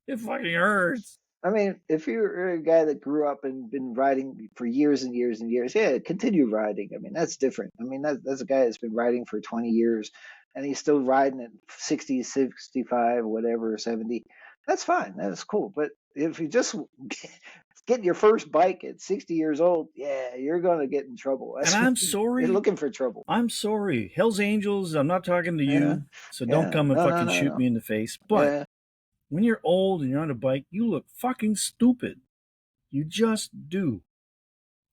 It fucking hurts. I mean, if you're a guy that grew up and been riding for years and years and years, yeah, continue riding. I mean, that's different. I mean, that's a guy that's been riding for 20 years and he's still riding at 60, 65, whatever, 70. That's fine. That's cool. But if you just get your first bike at 60 years old, yeah, you're going to get in trouble. And I'm sorry. You're looking for trouble. I'm sorry. Hell's Angels, I'm not talking to you, so don't come and fucking shoot me in the face. But when you're old and you're on a bike, you look fucking stupid. You just do.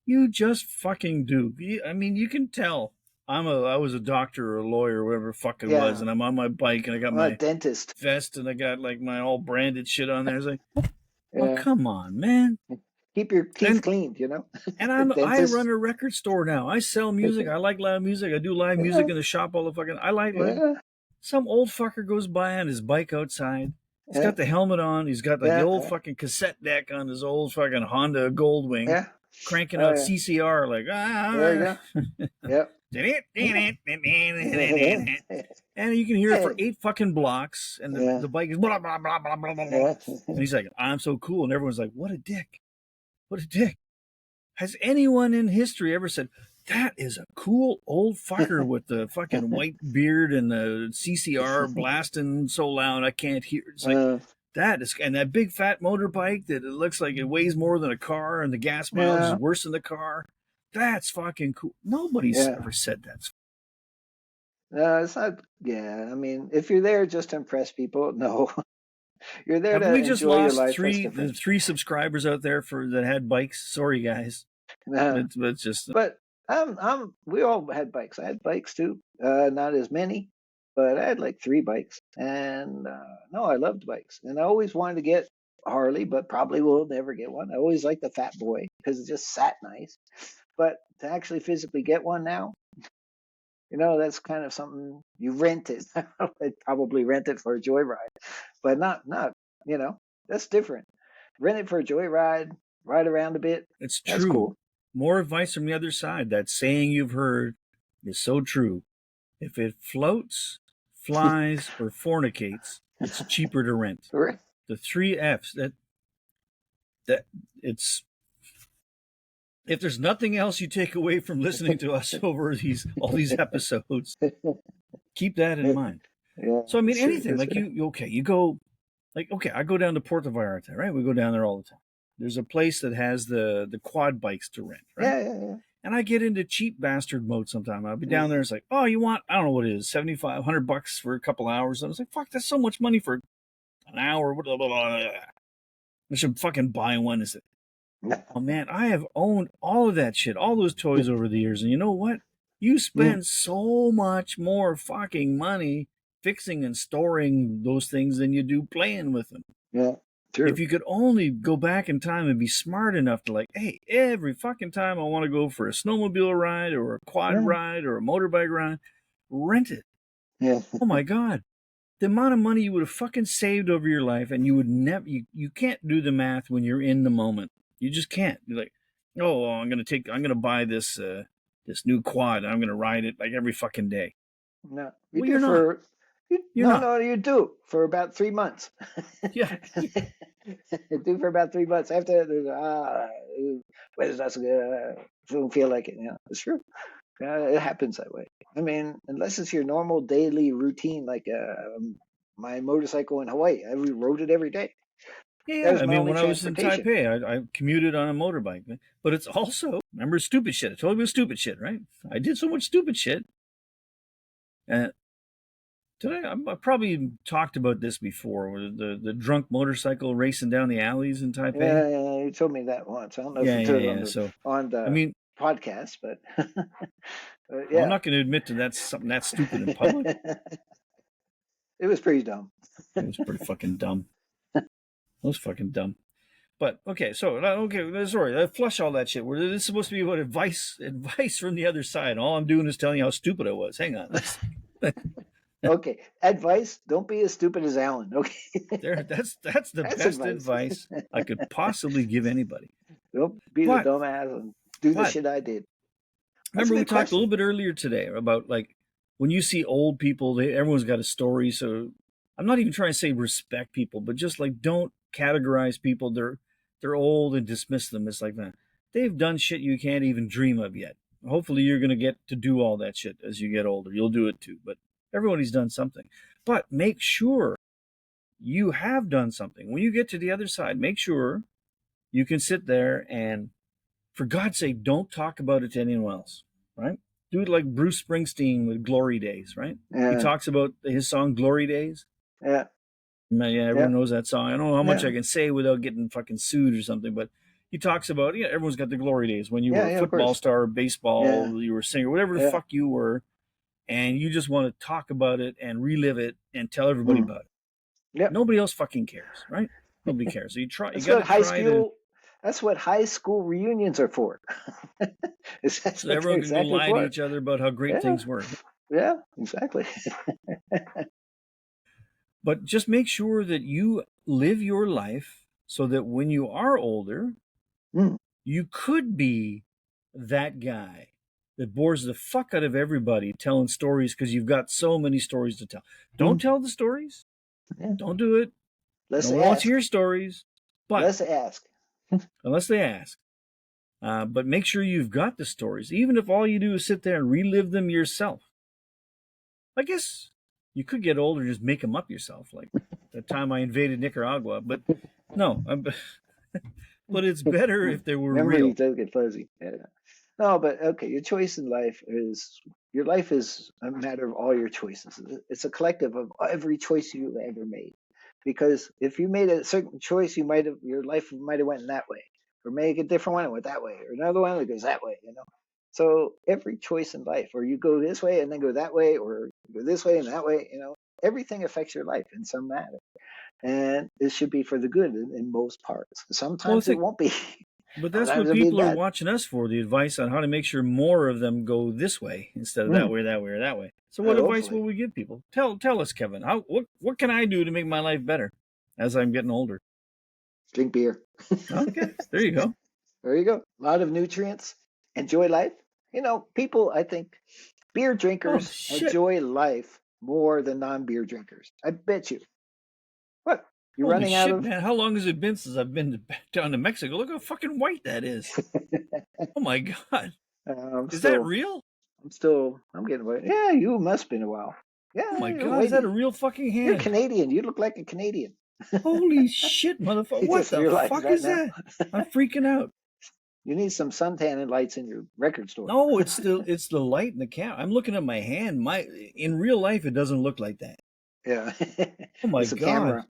You just fucking do. I mean, you can tell. I was a doctor or a lawyer or whatever the fuck it was, and I'm on my bike and I got my dentist vest and I got like my all branded shit on there. It's like, well, come on, man. Keep your teeth cleaned, you know. And I run a record store now. I sell music. I like live music. I do live music in the shop all the fucking. I like it. Some old fucker goes by on his bike outside. He's got the helmet on. He's got like the old fucking cassette deck on his old fucking Honda Goldwing, cranking out CCR like There you go. Yep. And you can hear it for 8 fucking blocks, and the bike is blah blah blah blah blah blah. And he's like, "I'm so cool," and everyone's like, "What a dick! What a dick!" Has anyone in history ever said that is a cool old fucker with the fucking white beard and the CCR blasting so loud I can't hear? It's like that is, and that big fat motorbike that it looks like it weighs more than a car, and the gas mileage is worse than the car. That's fucking cool. Nobody's ever said that. No, it's not. Yeah, I mean, if you're there just to impress people, no. You're there to we just enjoy lost your life. three subscribers out there that had bikes. Sorry, guys. No. It's just. But we all had bikes. I had bikes too. Not as many, but I had like 3 bikes. And no, I loved bikes, and I always wanted to get a Harley, but probably will never get one. I always liked the Fat Boy because it just sat nice. But to actually physically get one now, you know, that's kind of something you rent it. I'd probably rent it for a joyride, but not, you know, that's different. Rent it for a joyride, ride around a bit. It's true. That's cool. More advice from the other side. That saying you've heard is so true. If it floats, flies, or fornicates, it's cheaper to rent. Right. The 3 F's that it's. If there's nothing else you take away from listening to us over all these episodes, keep that in mind. Yeah, so I mean, anything like you go, like I go down to Puerto Vallarta, right? We go down there all the time. There's a place that has the quad bikes to rent, right? Yeah. And I get into cheap bastard mode sometime. I'll be down there. It's like, oh, you want? I don't know what it is, $7,500 for a couple hours. And I was like, fuck, that's so much money for an hour. Blah, blah, blah. I should fucking buy one. Is it? Oh man, I have owned all of that shit, all those toys over the years, and you know what? You spend so much more fucking money fixing and storing those things than you do playing with them. Yeah, true. If you could only go back in time and be smart enough to like, hey, every fucking time I want to go for a snowmobile ride or a quad ride or a motorbike ride, rent it. Yeah. Oh my God. The amount of money you would have fucking saved over your life, and you would never, you can't do the math when you're in the moment. You just can't. You're like, oh, I'm gonna buy this new quad. And I'm gonna ride it like every fucking day. No, you're not. No, you do for about 3 months. Yeah, you do for about 3 months. After don't feel like it. Yeah, it's true. It happens that way. I mean, unless it's your normal daily routine, like my motorcycle in Hawaii, I rode it every day. Yeah, I mean, when I was in Taipei, I commuted on a motorbike. But it's also, remember stupid shit. I told you about stupid shit, right? I did so much stupid shit. And I probably talked about this before, the drunk motorcycle racing down the alleys in Taipei. Yeah, you told me that once. I don't know if you told it on the podcast, but well, I'm not going to admit to that's something that stupid in public. It was pretty dumb. It was pretty fucking dumb. That was fucking dumb. But okay, sorry, flush all that shit. This is supposed to be about advice from the other side. All I'm doing is telling you how stupid I was. Hang on. Okay, advice: don't be as stupid as Alan. Okay, that's the best advice I could possibly give anybody. Don't be the dumbass and do the shit I did. Remember, we talked a little bit earlier today about like when you see old people, everyone's got a story. So I'm not even trying to say respect people, but just like don't categorize people. They're old and dismiss them. It's like, man, they've done shit you can't even dream of yet. Hopefully you're going to get to do all that shit as you get older. You'll do it too, but everybody's done something. But make sure you have done something. When you get to the other side, make sure you can sit there and, for God's sake, don't talk about it to anyone else, right? Do it like Bruce Springsteen with Glory Days, right? Yeah. He talks about his song Glory Days. Yeah. Yeah, everyone knows that song. I don't know how much I can say without getting fucking sued or something, but he talks about, everyone's got the glory days when you were a football star, baseball, you were a singer, whatever the fuck you were, and you just want to talk about it and relive it and tell everybody about it. Yep. Nobody else fucking cares, right? Nobody cares. So you try. That's what high school reunions are for. So everyone can go lie to each other about how great things were. Yeah, exactly. But just make sure that you live your life so that when you are older, you could be that guy that bores the fuck out of everybody telling stories because you've got so many stories to tell. Don't tell the stories. Yeah. Don't do it. No one wants to hear stories. But let's ask. Unless they ask. But make sure you've got the stories, even if all you do is sit there and relive them yourself. I guess you could get older and just make them up yourself, like the time I invaded Nicaragua. But no, but it's better if they were real. Memory does get fuzzy. Yeah. No, but okay, your choice in life is a matter of all your choices. It's a collective of every choice you ever made. Because if you made a certain choice, your life might have went that way, or make a different one, it went that way, or another one that goes that way. So every choice in life, or you go this way and then go that way, or you go this way and that way, everything affects your life in some manner, and it should be for the good in most parts. Sometimes it won't be. But that's what people are watching us for, the advice on how to make sure more of them go this way instead of that way, that way, or that way. So what advice will we give people? Tell us, Kevin. What can I do to make my life better as I'm getting older? Drink beer. Okay, there you go. There you go. A lot of nutrients. Enjoy life. People, I think, beer drinkers enjoy life more than non-beer drinkers. I bet you. What? You're running out of... man, how long has it been since I've been down to Mexico? Look how fucking white that is. Oh my God. Is that real? I'm getting white. Yeah, you must have been a while. Yeah. Oh my God, is that a real fucking hand? You're Canadian. You look like a Canadian. Holy shit, motherfucker. What the fuck is that? I'm freaking out. You need some suntan lights in your record store. No, it's the light in the camera. I'm looking at my hand. In real life, it doesn't look like that. Yeah. Oh my God. Camera.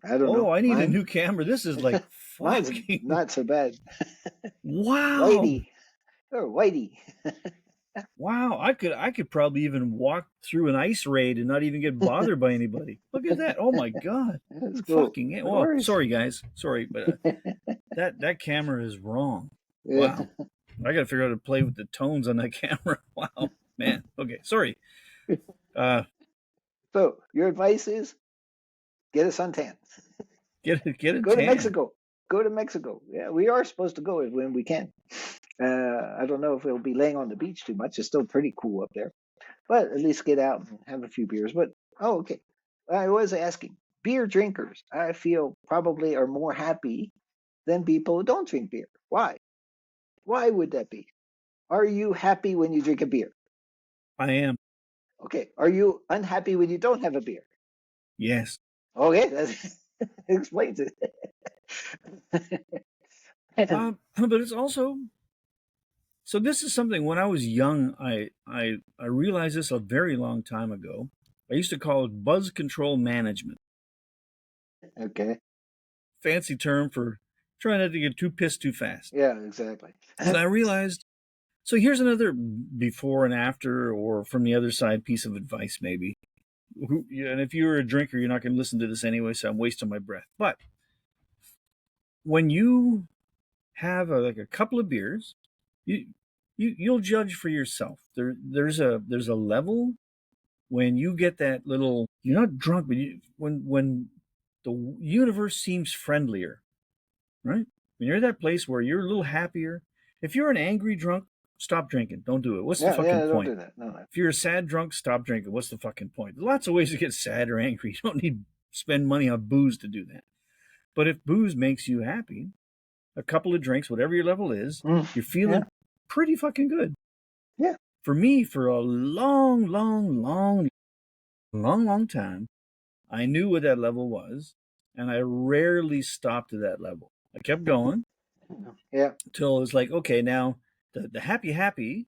I don't know. Oh, I need a new camera. This is like fucking... not so bad. Wow. Whitey. Oh, Whitey. Wow. I could probably even walk through an ice raid and not even get bothered by anybody. Look at that. Oh my God. That's cool. Fucking oh, sorry guys. Sorry, but that camera is wrong. Wow. I gotta figure out how to play with the tones on that camera. Wow, man. Okay, sorry. So your advice is get a suntan. Get a Go to Mexico. Go to Mexico. Yeah, we are supposed to go when we can. I don't know if we'll be laying on the beach too much. It's still pretty cool up there. But at least get out and have a few beers. But, okay. I was asking. Beer drinkers, I feel, probably are more happy than people who don't drink beer. Why? Why would that be? Are you happy when you drink a beer? I am. Okay. Are you unhappy when you don't have a beer? Yes. Okay. That explains it. But it's also... So this is something, when I was young, I realized this a very long time ago. I used to call it buzz control management. Okay. Fancy term for trying not to get too pissed too fast. Yeah, exactly. And I realized, so here's another before and after, or from the other side, piece of advice maybe. And if you're a drinker, you're not going to listen to this anyway, so I'm wasting my breath. But when you have like a couple of beers, you'll judge for yourself. There's a level when you get that little, you're not drunk, but when the universe seems friendlier, right? When you're at that place where you're a little happier. If you're an angry drunk, stop drinking. Don't do it. What's the fucking don't point? do that. No. If you're a sad drunk, stop drinking. What's the fucking point? There's lots of ways to get sad or angry. You don't need to spend money on booze to do that. But if booze makes you happy, a couple of drinks, whatever your level is, you're feeling pretty fucking good. Yeah. For me, for a long time, I knew what that level was, and I rarely stopped at that level. I kept going. Yeah. Till it was like, okay, now the happy,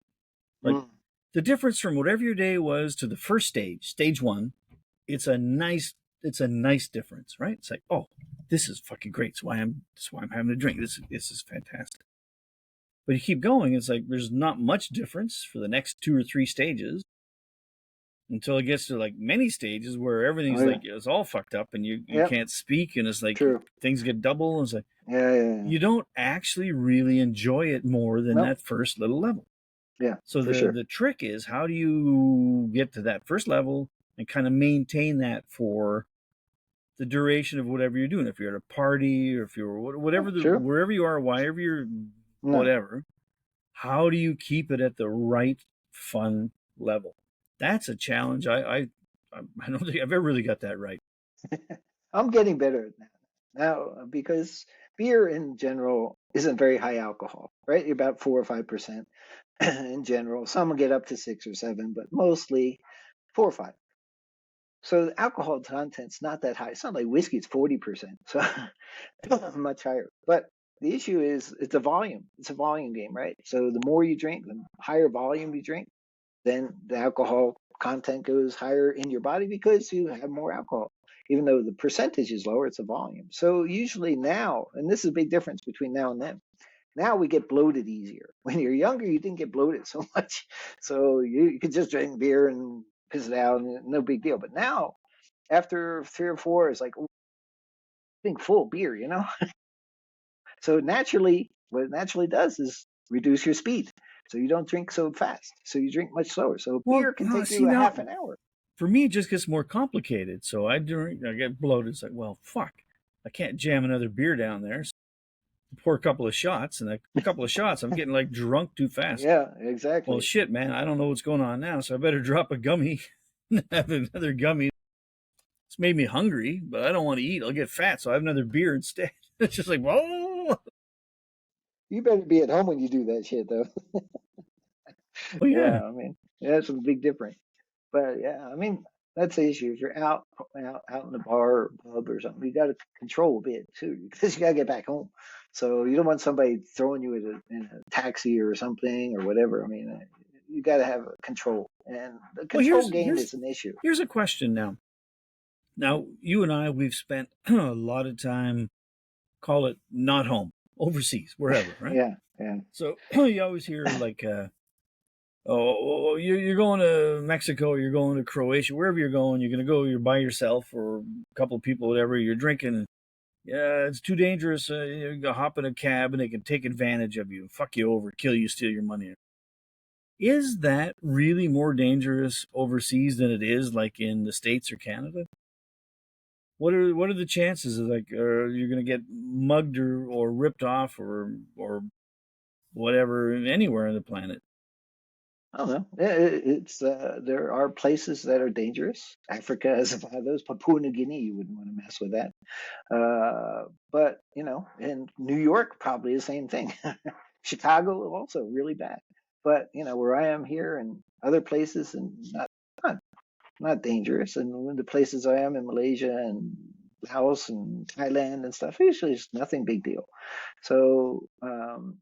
like the difference from whatever your day was to the first stage one, it's a nice difference, right? It's like, oh, this is fucking great. That's why I'm having a drink. This is fantastic. But you keep going, it's like there's not much difference for the next 2 or 3 stages until it gets to like many stages where everything's like it's all fucked up and you can't speak, and it's like things get double, and it's like you don't actually really enjoy it more than that first little level. Yeah. So the trick is, how do you get to that first level and kind of maintain that for the duration of whatever you're doing? If you're at a party, or if you're whatever wherever you are, wherever you're whatever, how do you keep it at the right fun level? That's a challenge. I don't think I've ever really got that right. I'm getting better at that now, because beer in general isn't very high alcohol, right? You're about 4 or 5% in general. Some will get up to 6 or 7, but mostly 4 or 5. So the alcohol content's not that high. It's not like whiskey; it's 40%, so much higher. But the issue is it's a volume. It's a volume game, right? So the more you drink, the higher volume you drink, then the alcohol content goes higher in your body because you have more alcohol. Even though the percentage is lower, it's a volume. So usually now, and this is a big difference between now and then, now we get bloated easier. When you're younger, you didn't get bloated so much. So you could just drink beer and piss it out, and no big deal. But now, after 3 or 4, it's like, being full beer, So naturally, what it naturally does is reduce your speed. So you don't drink so fast. So you drink much slower. So beer can take you a half an hour. For me, it just gets more complicated. So I get bloated. It's like, well, fuck. I can't jam another beer down there. So pour a couple of shots, and a couple of shots, I'm getting like drunk too fast. Yeah, exactly. Well, shit, man, I don't know what's going on now, so I better drop a gummy and have another gummy. It's made me hungry, but I don't want to eat. I'll get fat, so I have another beer instead. It's just like, whoa. You better be at home when you do that shit, though. Oh, yeah. I mean, that's a big difference. But yeah, I mean, that's the issue. If you're out in the bar or pub or something, you got to control a bit too, because you got to get back home. So you don't want somebody throwing you in a taxi or something or whatever. I mean, you got to have control, and the control game is an issue. Here's a question now. Now, you and I, we've spent a lot of time, call it not home, overseas, wherever, right? Yeah. So you always hear like, oh, you're going to Mexico, you're going to Croatia, wherever you're going, you're by yourself or a couple of people, whatever, you're drinking. Yeah, it's too dangerous. You hop in a cab and they can take advantage of you, fuck you over, kill you, steal your money. Is that really more dangerous overseas than it is like in the States or Canada? What are the chances of like you're going to get mugged or ripped off or whatever anywhere on the planet? I don't know. It's there are places that are dangerous. Africa has one of those. Papua New Guinea, you wouldn't want to mess with that. But in New York, probably the same thing. Chicago also really bad. But where I am here and other places, and not dangerous. And the places I am in Malaysia and Laos and Thailand and stuff, usually it's nothing big deal. So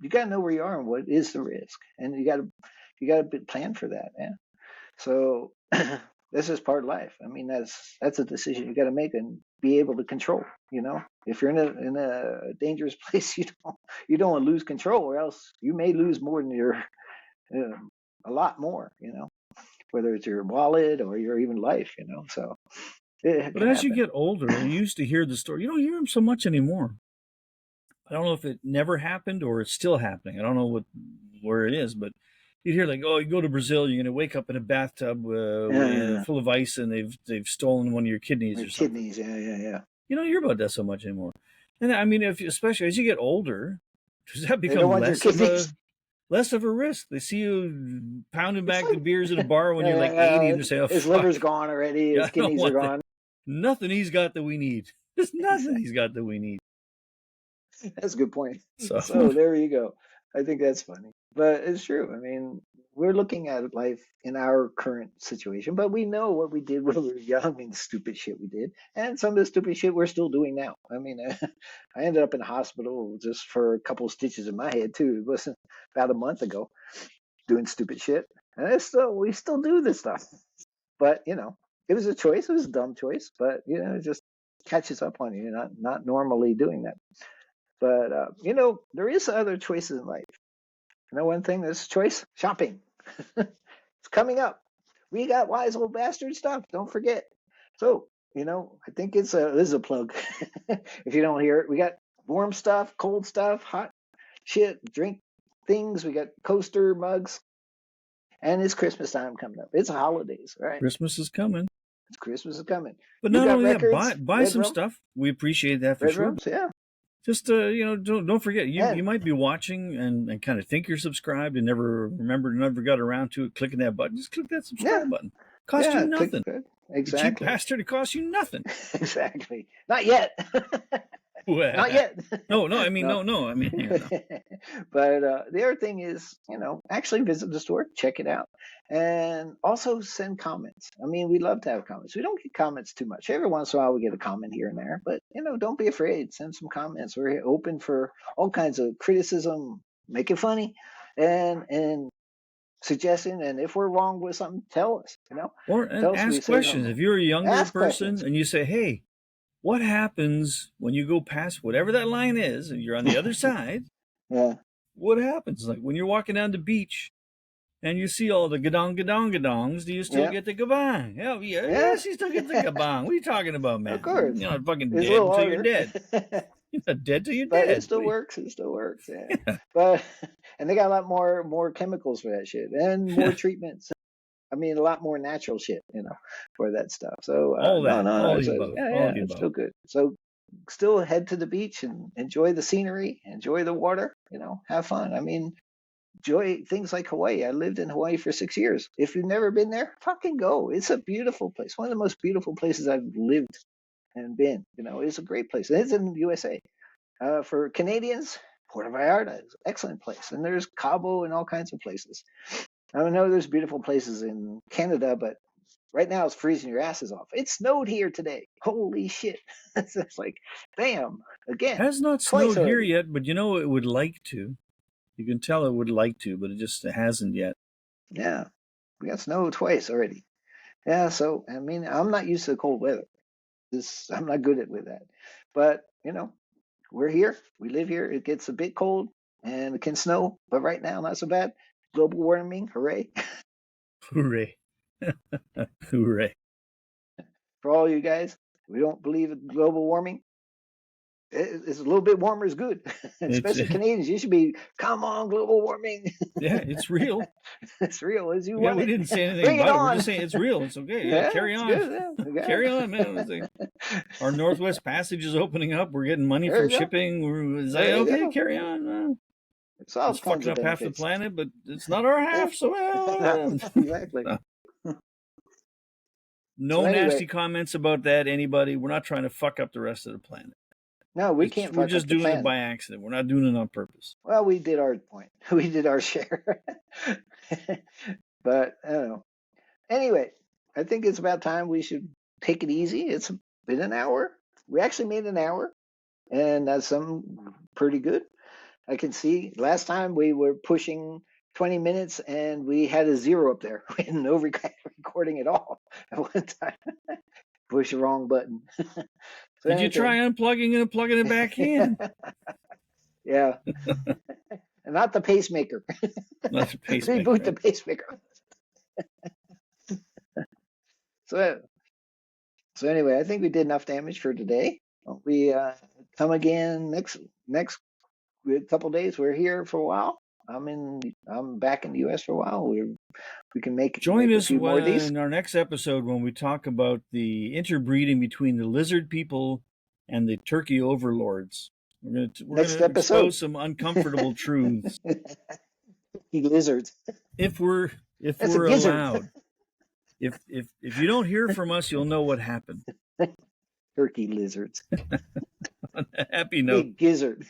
you got to know where you are and what is the risk, and you got to plan for that. Yeah. So this is part of life. I mean, that's a decision you got to make and be able to control. If you're in a dangerous place, you don't want to lose control, or else you may lose more than a lot more. Whether it's your wallet or your even life. So. But as you get older, you used to hear the story. You don't hear them so much anymore. I don't know if it never happened or it's still happening. I don't know where it is, but you'd hear like, oh, you go to Brazil, you're going to wake up in a bathtub full of ice, and they've stolen one of your kidneys or something. Kidneys, yeah. You don't hear about that so much anymore. And I mean, especially as you get older, does that become less of a risk? They see you pounding back the beers at a bar when you're like 80, and they say, "Oh, his liver's gone already. His kidneys are gone." Nothing he's got that we need. There's nothing he's got that we need. That's a good point. So there you go. I think that's funny, but it's true. I mean, we're looking at life in our current situation, but we know what we did when we were young and stupid shit we did, and some of the stupid shit we're still doing now. I mean, I ended up in the hospital just for a couple of stitches in my head too. It wasn't about a month ago, doing stupid shit, and we still do this stuff. But it was a choice. It was a dumb choice, but it just catches up on you. You're not normally doing that. But there is other choices in life. One thing that's a choice: shopping. It's coming up. We got Wise Old Bastard stuff. Don't forget. So I think this is a plug. If you don't hear it, we got warm stuff, cold stuff, hot shit, drink things. We got coaster mugs, and it's Christmas time coming up. It's holidays, right? Christmas is coming. Christmas is coming. But not only that, buy some stuff. We appreciate that for sure. Yeah. Just don't forget. You might be watching and kind of think you're subscribed and never got around to it. Clicking that button. Just click that subscribe button. Cost you nothing. Exactly. Cheap bastard. It costs you nothing. Exactly. Not yet. Well, not yet. No. I mean, no. I mean, But the other thing is, actually visit the store, check it out, and also send comments. I mean, we love to have comments. We don't get comments too much. Every once in a while, we get a comment here and there, but don't be afraid. Send some comments. We're open for all kinds of criticism. Make it funny, and suggesting. And if we're wrong with something, tell us. Or ask questions. If you're a younger person and you say, "Hey, what happens when you go past whatever that line is and you're on the other side?" Yeah. What happens? Like when you're walking down the beach and you see all the gadongs, do you still get the gabang? Yes, you still get the gabang. What are you talking about, man? Of course. You're not fucking dead until you're dead. You're not dead till you're dead. But it still works. It still works. Yeah. But and they got a lot more chemicals for that shit and more treatments. I mean, a lot more natural shit, for that stuff. So it's still good. So still head to the beach and enjoy the scenery, enjoy the water, have fun. I mean, enjoy things like Hawaii. I lived in Hawaii for 6 years. If you've never been there, fucking go. It's a beautiful place. One of the most beautiful places I've lived and been. It's a great place. It's in the USA. For Canadians, Puerto Vallarta is an excellent place. And there's Cabo and all kinds of places. I know there's beautiful places in Canada, but right now it's freezing your asses off. It snowed here today. Holy shit. It's like, bam, again. It has not snowed here yet, but it would like to. You can tell it would like to, but it hasn't yet. Yeah. We got snow twice already. Yeah, so, I mean, I'm not used to the cold weather. I'm not good with that. But, we're here. We live here. It gets a bit cold and it can snow, but right now, not so bad. Global warming, hooray. Hooray. Hooray. For all you guys, we don't believe in global warming. It's a little bit warmer is good. Especially Canadians. You should be, come on, global warming. Yeah, it's real. It's real as you want. We didn't say anything about it. We're just saying it's real. It's okay. Yeah, carry on. Good, carry on, man. Our Northwest Passage is opening up. We're getting money from shipping. Okay, carry on, man. It's fucking up half the planet, but it's not our half, so exactly. No nasty comments about that, anybody. We're not trying to fuck up the rest of the planet. No, we can't. We're just doing it by accident. We're not doing it on purpose. Well, we did our point. We did our share. But I don't know. Anyway, I think it's about time we should take it easy. It's been an hour. We actually made an hour, and that's pretty good. I can see last time we were pushing 20 minutes and we had a 0 up there. We had no recording at all at one time. Push the wrong button. Did you try unplugging and plugging it back in? Yeah. And not the pacemaker. Not the pacemaker. Reboot the pacemaker. So anyway, I think we did enough damage for today. We come again next a couple days. We're here for a while. I'm back in the U.S. for a while. We can make Join a us few more of these. in our next episode when we talk about the interbreeding between the lizard people and the turkey overlords. We're going to expose some uncomfortable truths. Lizards. If we're That's a gizzard. allowed. If you don't hear from us, you'll know what happened. Turkey lizards. On a happy note. Big gizzard.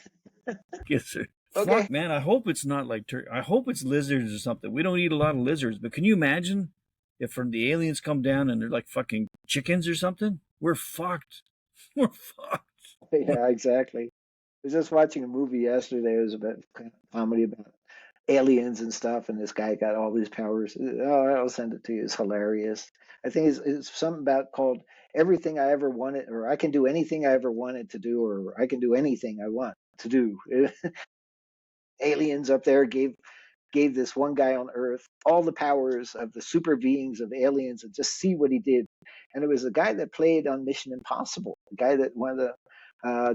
Gizzard. Okay. Fuck, man, I hope it's not like turkey. I hope it's lizards or something. We don't eat a lot of lizards, but can you imagine if from the aliens come down and they're like fucking chickens or something? We're fucked. We're fucked. Yeah, exactly. I was just watching a movie yesterday. It was about comedy about aliens and stuff, and this guy got all these powers. Oh, I'll send it to you. It's hilarious. I think it's something about called Everything I Ever Wanted, or I Can Do Anything I Ever Wanted to Do, or I Can Do Anything I Want to Do. Aliens up there gave this one guy on Earth all the powers of the super beings of aliens, and just see what he did. And it was the guy that played on Mission Impossible, the guy that one of the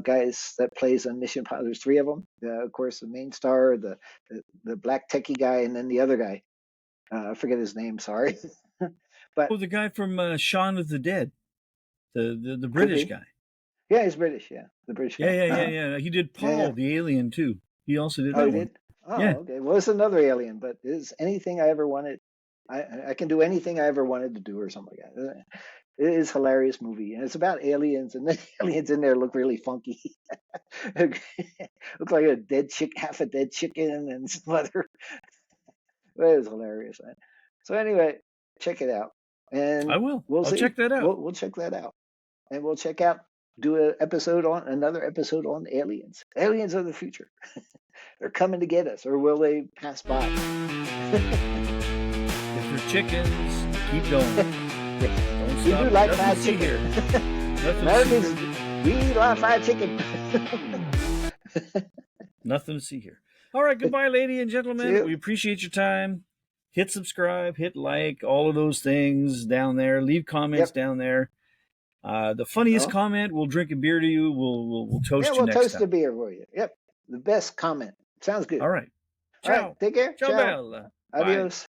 guys that plays on Mission Impossible. There's three of them. Of course, the main star, the black techie guy, and then the other guy. I forget his name. Sorry. But the guy from Shaun of the Dead, the British guy. Yeah, he's British. Yeah, the British guy. Yeah. He did Paul, the alien, too. He also did that he one. Did? Oh, yeah. Okay. Well, it's another alien, but is anything I ever wanted. I can do anything I ever wanted to do, or something like that. It is a hilarious movie, and it's about aliens, and the aliens in there look really funky. Look like a dead half a dead chicken, and some other. It is hilarious, man. So anyway, check it out, and I will. I'll check that out. We'll check that out, and we'll do another episode on aliens. Aliens of the future. They're coming to get us, or will they pass by? If they're chickens, keep going. Don't we stop. do like fried chicken. Americans, we like fried chicken. Nothing to see here. All right, goodbye, ladies and gentlemen. We appreciate your time. Hit subscribe, hit like, all of those things down there. Leave comments down there. The funniest comment, we'll drink a beer to you. We'll toast you next time. We'll toast a beer for you. Yep. The best comment. Sounds good. All right. Ciao. All right. Take care. Ciao. Bella. Adios.